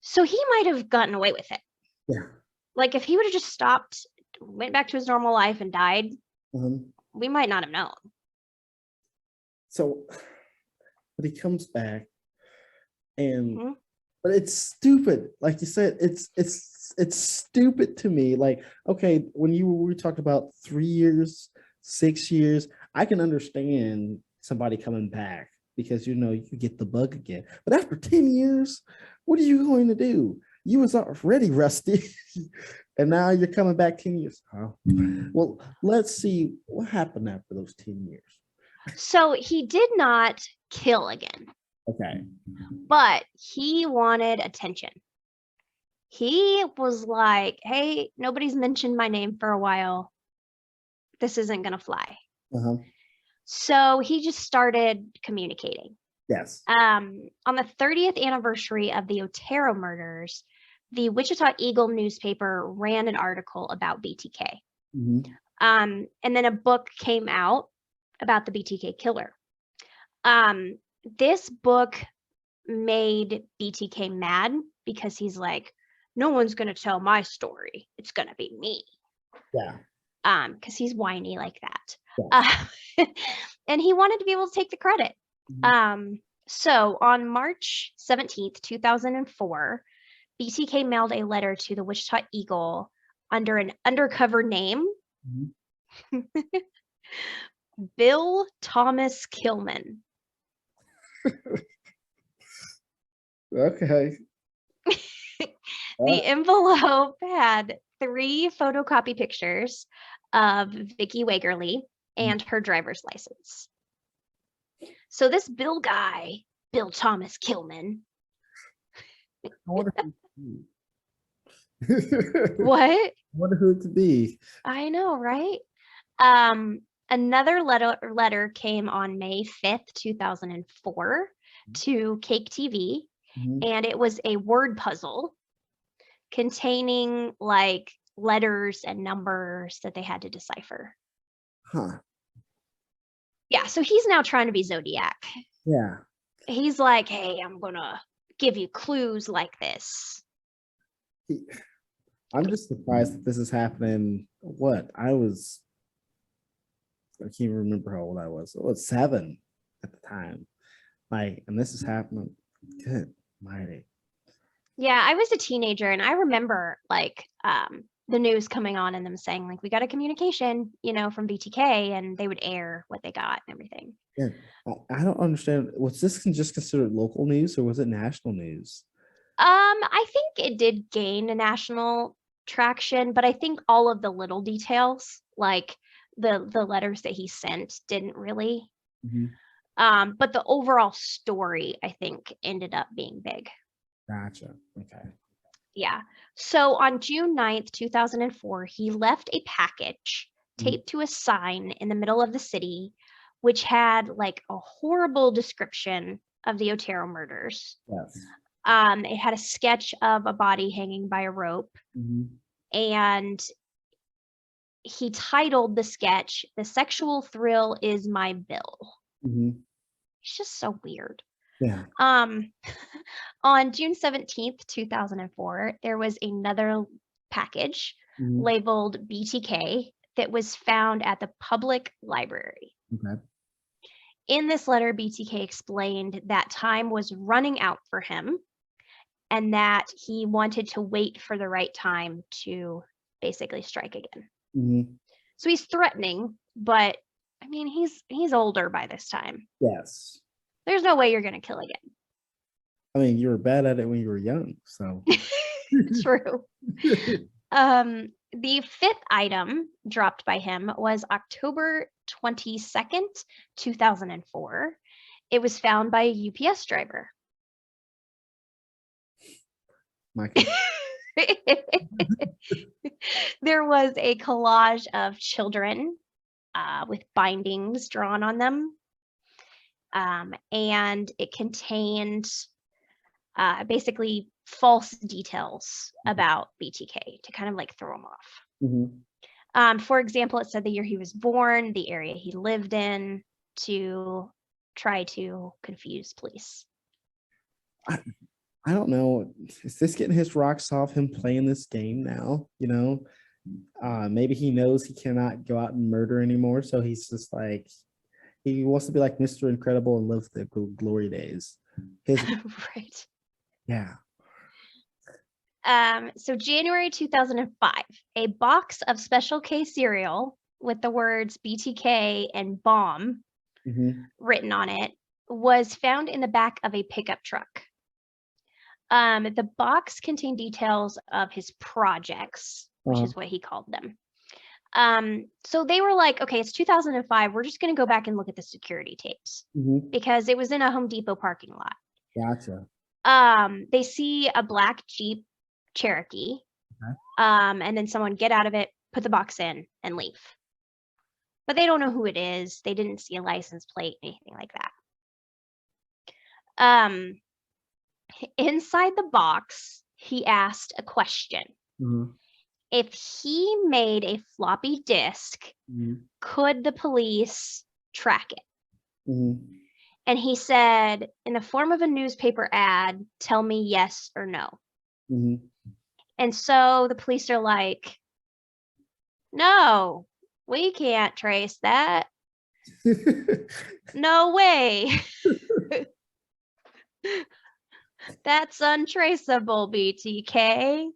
So he might have gotten away with it. Yeah. Like if he would have just stopped, went back to his normal life and died, we might not have known. So, but he comes back. And Mhm. but it's stupid. Like you said, it's stupid to me. Like, okay, when we talked about 3 years, 6 years, I can understand somebody coming back because you get the bug again. But after 10 years, what are you going to do? You was already rusty, and now you're coming back 10 years. Oh. Well, let's see what happened after those 10 years. So he did not kill again, Okay. but he wanted attention. He was like, hey, nobody's mentioned my name for a while. This isn't going to fly. Uh-huh. So he just started communicating. Yes. On the 30th anniversary of the Otero murders, the Wichita Eagle newspaper ran an article about BTK. Mhm. And then a book came out about the BTK killer. This book made BTK mad because he's like, no one's going to tell my story. It's going to be me. Yeah. Because he's whiny like that. Yes. And he wanted to be able to take the credit. Mhm. So on March 17th, 2004, BTK mailed a letter to the Wichita Eagle under an undercover name, Mhm. Bill Thomas Kilman. Okay. The envelope had 3 photocopy pictures of Vicky Wagerly and her driver's license. So this Bill guy, Bill Thomas Kilman. I wonder who What? I wonder who it could be. I know, right? Another letter came on May 5th, 2004 to Cake TV, Mhm. and it was a word puzzle containing like letters and numbers that they had to decipher. Huh. Yeah, so he's now trying to be Zodiac. Yeah. He's like, hey, I'm gonna give you clues like this. I'm just surprised that this is happening. I can't even remember how old I was. I was 7 at the time. Like, and this is happening. Good mighty. Yeah, I was a teenager and I remember like the news coming on and them saying like we got a communication, from BTK, and they would air what they got and everything. Yeah. I don't understand. Was this just considered local news or was it national news? I think it did gain a national traction, but I think all of the little details, like the letters that he sent, didn't really. Mhm. But the overall story, I think, ended up being big. Gotcha. Okay. Yeah. So on June 9th, 2004, he left a package taped to a sign in the middle of the city, which had like a horrible description of the Otero murders. Yes. It had a sketch of a body hanging by a rope, Mhm. and he titled the sketch, "The Sexual Thrill is My Bill." Mhm. It's just so weird. Yeah. On June 17th, 2004, there was another package Mhm. labeled BTK that was found at the public library. Okay. In this letter, BTK explained that time was running out for him and that he wanted to wait for the right time to basically strike again. Mhm. So he's threatening, but I mean, he's older by this time. Yes. There's no way you're going to kill again. I mean, you were bad at it when you were young, so. True. The 5th item dropped by him was October 22nd, 2004. It was found by a UPS driver. Michael. There was a collage of children with bindings drawn on them. And it contained basically false details about BTK to kind of like throw him off. Mhm. For example, it said the year he was born, the area he lived in, to try to confuse police. I don't know. Is this getting his rocks off him playing this game now? Maybe he knows he cannot go out and murder anymore. So he's just like, he wants to be like Mr. Incredible and live the glory days. His Right. yeah. So January 2005, a box of Special K cereal with the words BTK and bomb Mm-hmm. written on it was found in the back of a pickup truck. The box contained details of his projects, which is what he called them. So they were like, okay, it's 2005. We're just going to go back and look at the security tapes Mm-hmm. because it was in a Home Depot parking lot. Gotcha. They see a black Jeep Cherokee, Okay. and then someone get out of it, put the box in, and leave. But they don't know who it is. They didn't see a license plate, anything like that. Inside the box, he asked a question. Mm-hmm. If he made a floppy disk, Mm-hmm. could the police track it? Mm-hmm. And he said, in the form of a newspaper ad, tell me yes or no. Mm-hmm. And so the police are like, no, we can't trace that. No way. That's untraceable, BTK.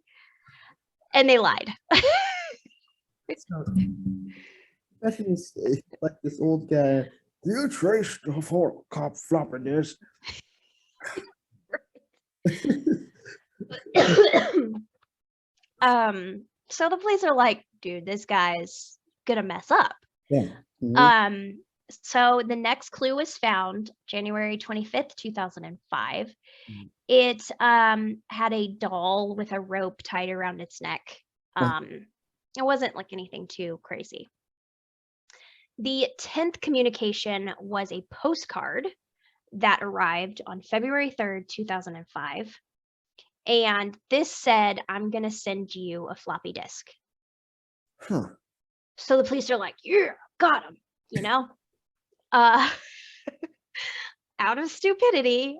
And they lied. So, that is like this old guy. You traced the whole cop floppy disk. So the police are like, dude, this guy's gonna mess up. Yeah. Mm-hmm. So the next clue was found January 25th, 2005. Mhm. It had a doll with a rope tied around its neck. It wasn't like anything too crazy. The 10th communication was a postcard that arrived on February 3rd, 2005. And this said, I'm going to send you a floppy disk. Huh. So the police are like, yeah, got him, you know? Out of stupidity.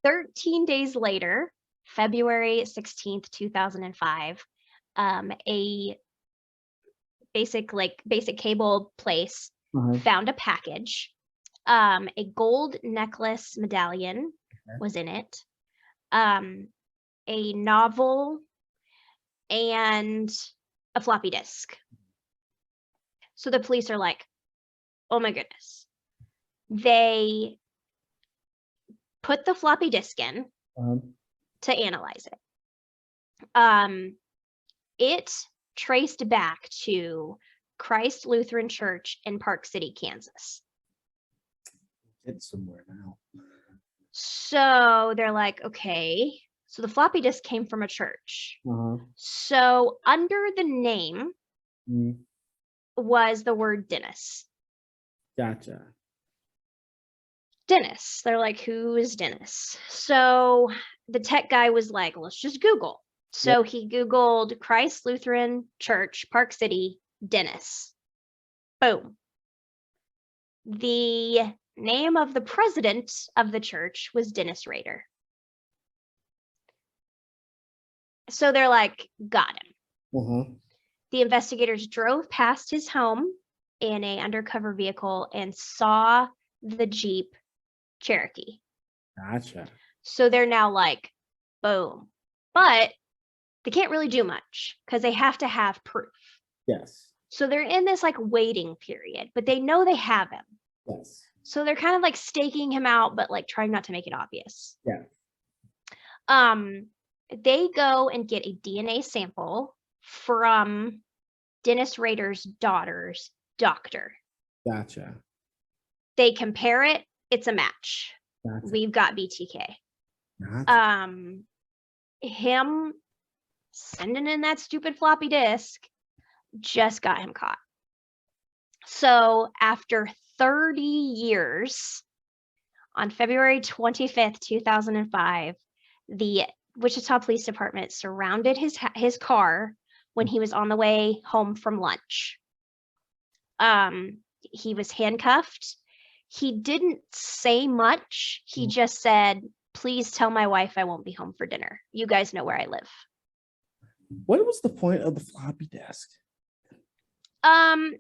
13 days later, February 16th, 2005, a basic cable place Uh-huh. found a package. A gold necklace medallion was in it. A novel and a floppy disk. So the police are like, oh my goodness. They put the floppy disk in to analyze it. It traced back to Christ Lutheran Church in Park City, Kansas. It's somewhere now. So they're like, okay, so the floppy disk came from a church. Uh-huh. So under the name Mm. was the word Dennis. Gotcha. Dennis. They're like, who is Dennis? So the tech guy was like, let's just Google. So he Googled Christ Lutheran Church, Park City, Dennis. Boom. The name of the president of the church was Dennis Rader. So they're like, got him. Uh-huh. The investigators drove past his home in an undercover vehicle and saw the Jeep Cherokee. Gotcha. So they're now like, boom. But they can't really do much because they have to have proof. Yes. So they're in this like waiting period, but they know they have him. Yes. So they're kind of like staking him out, but like trying not to make it obvious. Yeah. They go and get a DNA sample from Dennis Rader's daughter's doctor. Gotcha. They compare it. It's a match. Gotcha. We've got BTK. Gotcha. Him sending in that stupid floppy disk just got him caught. So after 30 years, on February 25th, 2005, the Wichita Police Department surrounded his car when he was on the way home from lunch. He was handcuffed. He didn't say much. He just said, please tell my wife I won't be home for dinner. You guys know where I live. What was the point of the floppy disk?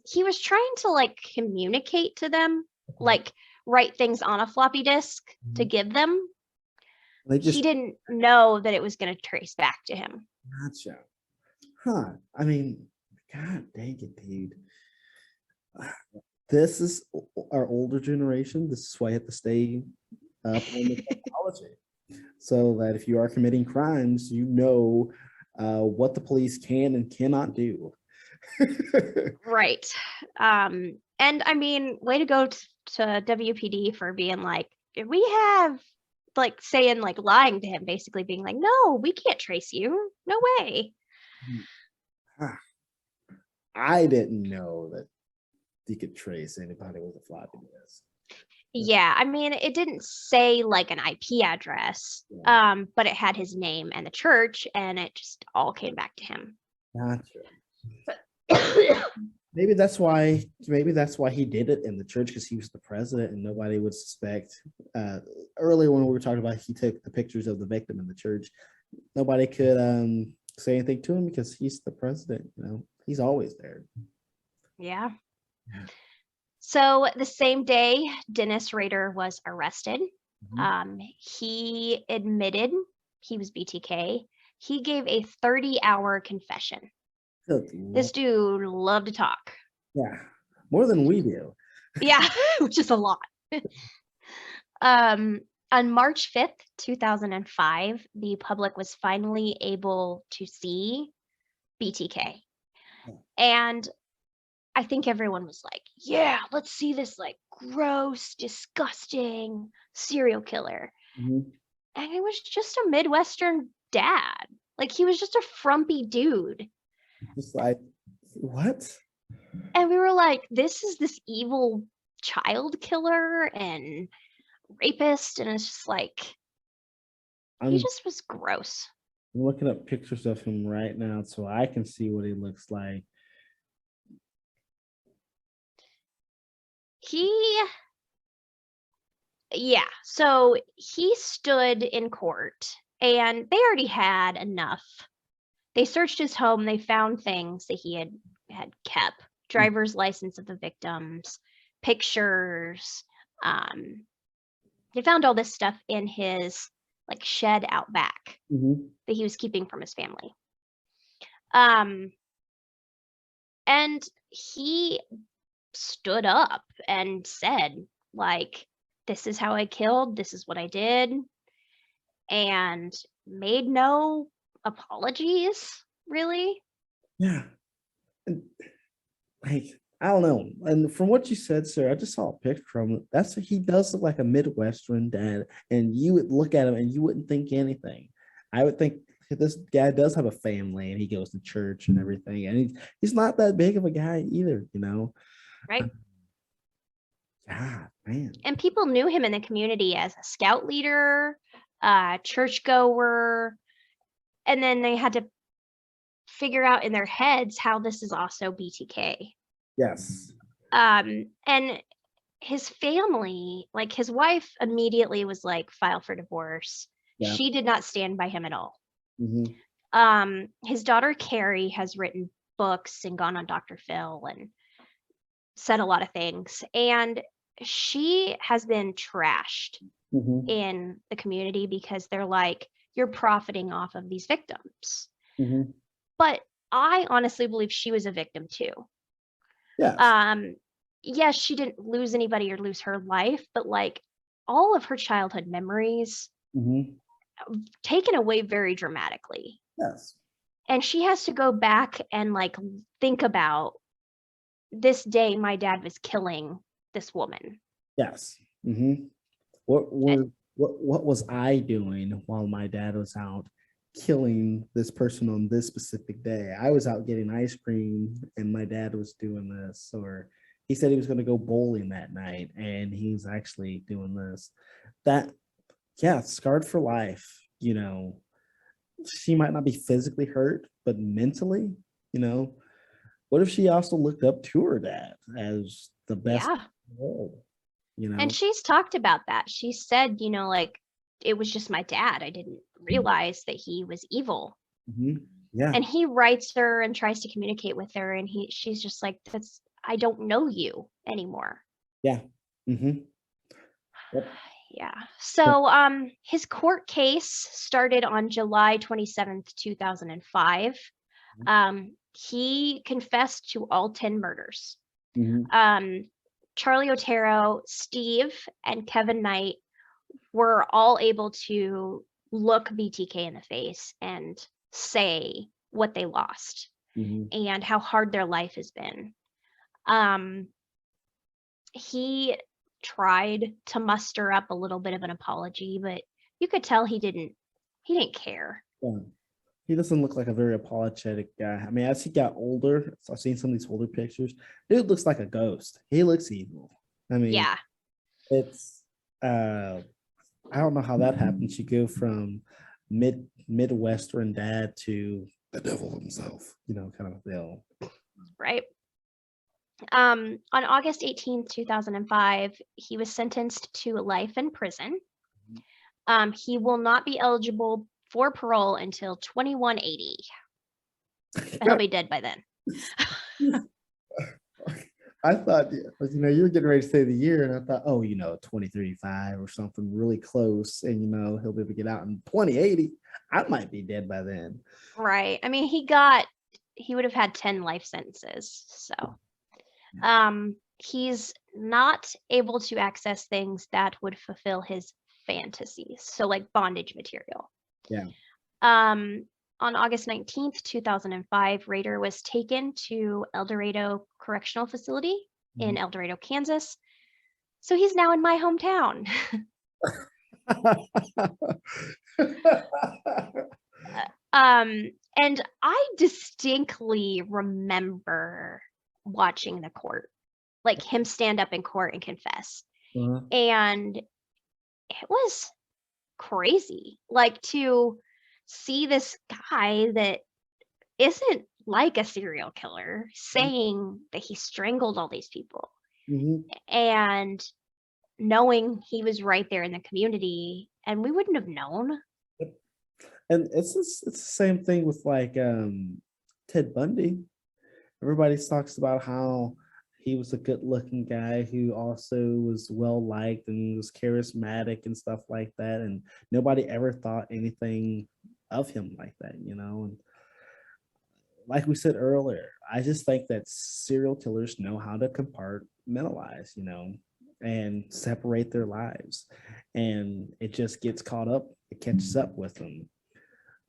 He was trying to like communicate to them, like write things on a floppy disk to give them. They just He didn't know that it was going to trace back to him. gotcha. Huh. I mean, God dang it, dude. This is our older generation. This is why you have to stay up on the technology. So that if you are committing crimes, you know what the police can and cannot do. Right. And I mean, way to go to WPD for being like, we have like saying like lying to him, basically being like, no, we can't trace you. No way. I didn't know that you could trace anybody with a floppy disk. Yeah, I mean, it didn't say like an IP address, Yeah. but it had his name and the church, and it just all came back to him. Gotcha. Maybe that's why he did it in the church, because he was the president and nobody would suspect. Earlier when we were talking about he took the pictures of the victim in the church, nobody could say anything to him because he's the president. He's always there. Yeah. So the same day, Dennis Rader was arrested. He admitted he was BTK. He gave a 30-hour confession. This dude loved to talk. Yeah, more than we do. Yeah, which is a lot. On March 5th, 2005, the public was finally able to see BTK. And I think everyone was like, yeah, let's see this like gross, disgusting serial killer. And it was just a Midwestern dad. Like, he was just a frumpy dude. Just like, what? And we were like, this is this evil child killer and rapist. And it's just like, he just was gross. I'm looking up pictures of him right now so I can see what he looks like. So he stood in court and they already had enough. They searched his home. They found things that he had kept, driver's license of the victims, pictures. They found all this stuff in his like shed out back that he was keeping from his family. And he stood up and said, like, this is how I killed, this is what I did, and made no apologies, really. Yeah. And, like, I don't know. And from what you said, sir, I just saw a picture from him. He does look like a Midwestern dad, and you would look at him and you wouldn't think anything. I would think this guy does have a family and he goes to church and everything, and he's not that big of a guy either, Right. God, man. And people knew him in the community as a scout leader, churchgoer, and then they had to figure out in their heads how this is also BTK. Yes. And his family, like his wife immediately was like, file for divorce. Yeah. She did not stand by him at all. His daughter Carrie has written books and gone on Dr. Phil and said a lot of things, and she has been trashed in the community because they're like, you're profiting off of these victims. But I honestly believe she was a victim too. Yes, she didn't lose anybody or lose her life, but like all of her childhood memories taken away very dramatically. Yes. And she has to go back and like think about, this day my dad was killing this woman. Yes. What was I doing while my dad was out killing this person on this specific day? I was out getting ice cream and my dad was doing this. Or he said he was going to go bowling that night and he's actually doing this. Scarred for life. She might not be physically hurt, but mentally, what if she also looked up to her dad as the best in the world? And she's talked about that. She said, like, it was just my dad. I didn't realize that he was evil. Yeah. And he writes her and tries to communicate with her, and she's just like, I don't know you anymore. Yeah. Yep. Yeah. So his court case started on July 27th, 2005. He confessed to all 10 murders. Mhm. Charlie Otero, Steve, and Kevin Knight were all able to look BTK in the face and say what they lost Mhm. and how hard their life has been. He tried to muster up a little bit of an apology, but you could tell he didn't care. Yeah. He doesn't look like a very apologetic guy. I mean, as he got older, so I've seen some of these older pictures. Dude looks like a ghost. He looks evil. I mean, Yeah. it's I don't know how that happens. You go from Midwestern dad to the devil himself, kind of deal. Right. On August 18th, 2005, he was sentenced to life in prison. He will not be eligible for parole until 2180. He'll be dead by then. I thought, you were getting ready to say the year, and I thought, 2035 or something really close, and he'll be able to get out in 2080. I might be dead by then. Right. I mean, he would have had 10 life sentences. So, he's not able to access things that would fulfill his fantasies. So like bondage material. Yeah. On August 19th, 2005, Rader was taken to El Dorado Correctional Facility in El Dorado, Kansas. So he's now in my hometown. And I distinctly remember watching the court, like him stand up in court and confess. And it was crazy, like to see this guy that isn't like a serial killer saying that he strangled all these people and knowing he was right there in the community and we wouldn't have known. And it's the same thing with like Ted Bundy. Everybody talks about how he was a good-looking guy who also was well-liked and was charismatic and stuff like that. And nobody ever thought anything of him like that, And like we said earlier, I just think that serial killers know how to compartmentalize, and separate their lives. And it just gets caught up, it catches up with them.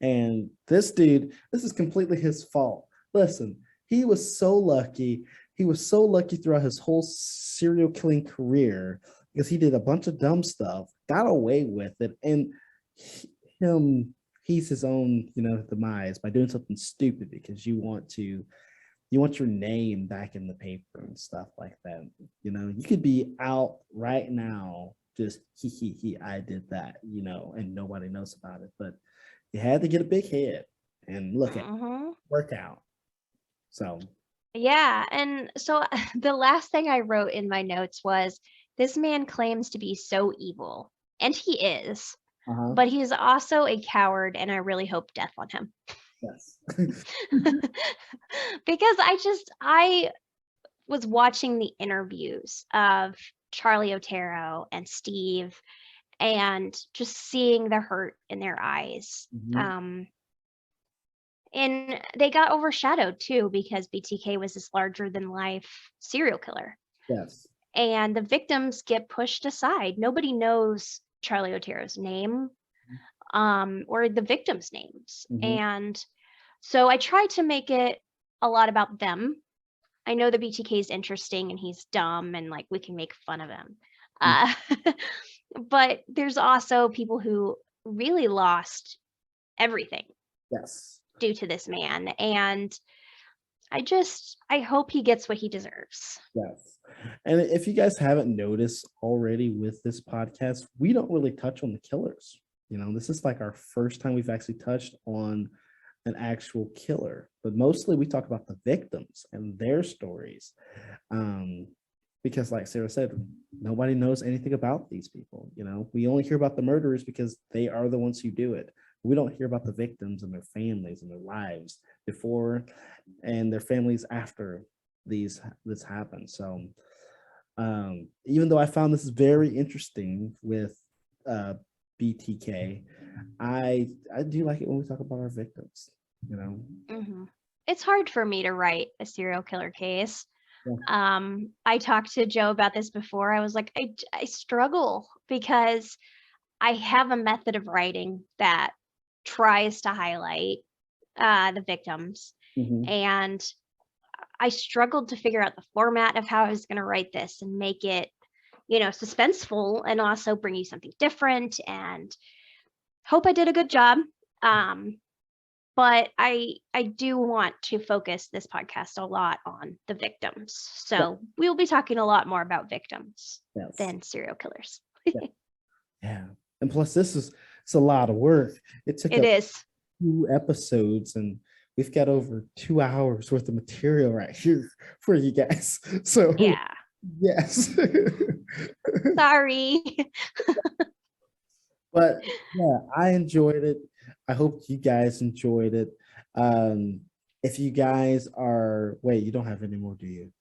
And this dude, this is completely his fault. Listen, he was so lucky. He was so lucky throughout his whole serial killing career because he did a bunch of dumb stuff, got away with it, and he's his own, demise by doing something stupid because you want your name back in the paper and stuff like that. You could be out right now, just I did that, and nobody knows about it, but you had to get a big head and look at work out. So yeah, and so the last thing I wrote in my notes was this man claims to be so evil, and he is, but he's also a coward, and I really hope death on him. Yes. Because I was watching the interviews of Charlie Otero and Steve and just seeing the hurt in their eyes. And they got overshadowed too because BTK was this larger than life serial killer. Yes. And the victims get pushed aside. Nobody knows Charlie Otero's name or the victims' names. And so I tried to make it a lot about them. I know the BTK is interesting and he's dumb and like we can make fun of him. But there's also people who really lost everything. Yes. Due to this man. And I hope he gets what he deserves. Yes. And if you guys haven't noticed already with this podcast, we don't really touch on the killers. This is like our first time we've actually touched on an actual killer, but mostly we talk about the victims and their stories. Because like Sarah said, nobody knows anything about these people. We only hear about the murderers because they are the ones who do it. We don't hear about the victims and their families and their lives before and their families after this happened. So Even though I found this very interesting with BTK, I do like it when we talk about our victims, you know. It's hard for me to write a serial killer case. Yeah. I talked to Joe about this before. I was like, I struggle because I have a method of writing that tries to highlight the victims, Mhm. and I struggled to figure out the format of how I was going to write this and make it, suspenseful and also bring you something different, and hope I did a good job. But I do want to focus this podcast a lot on the victims. So we'll be talking a lot more about victims Yes. than serial killers. Yeah. And plus it's a lot of work. It took It up is. 2 episodes, and we've got over 2 hours worth of material right here for you guys. So Yeah. yes. Sorry. But yeah, I enjoyed it. I hope you guys enjoyed it. If you guys are, wait, you don't have any more, do you?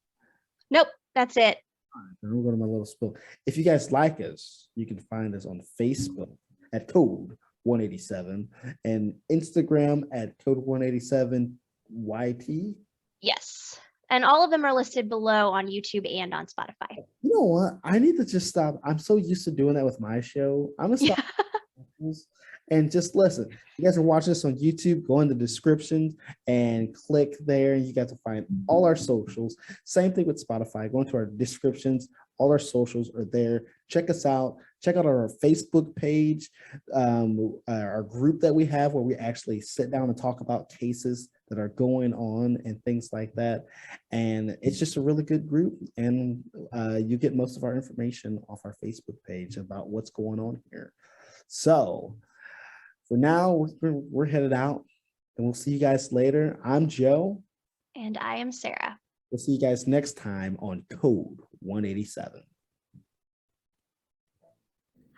Nope, that's it. Then we'll go to my little spill. If you guys like us, you can find us on Facebook at Code 187 and Instagram at Code 187 YT. Yes. And all of them are listed below on YouTube and on Spotify. You know what? I need to just stop. I'm so used to doing that with my show. I'm gonna stop. And just listen. You guys are watching this on YouTube, go in the descriptions and click there. You got to find all our socials. Same thing with Spotify. Go into our descriptions. All our socials are there. Check us out. Check out our Facebook page, our group that we have where we actually sit down and talk about cases that are going on and things like that. And it's just a really good group. And you get most of our information off our Facebook page about what's going on here. So for now, we're headed out, and we'll see you guys later. I'm Joe. And I am Sarah. We'll see you guys next time on Code 187.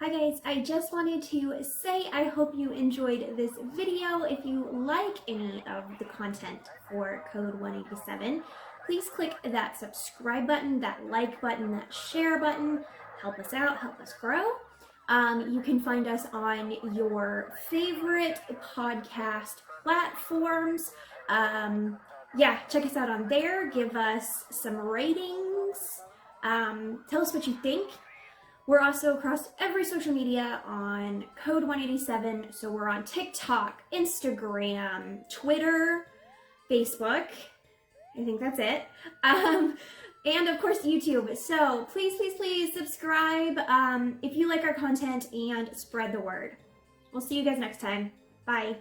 Hi guys, I just wanted to say I hope you enjoyed this video. If you like any of the content for Code 187, please click that subscribe button, that like button, that share button. Help us out, help us grow. You can find us on your favorite podcast platforms. Yeah, check us out on there. Give us some ratings. Tell us what you think. We're also across every social media on Code 187. So we're on TikTok, Instagram, Twitter, Facebook. I think that's it. And of course, YouTube. So please, please, please subscribe if you like our content and spread the word. We'll see you guys next time. Bye.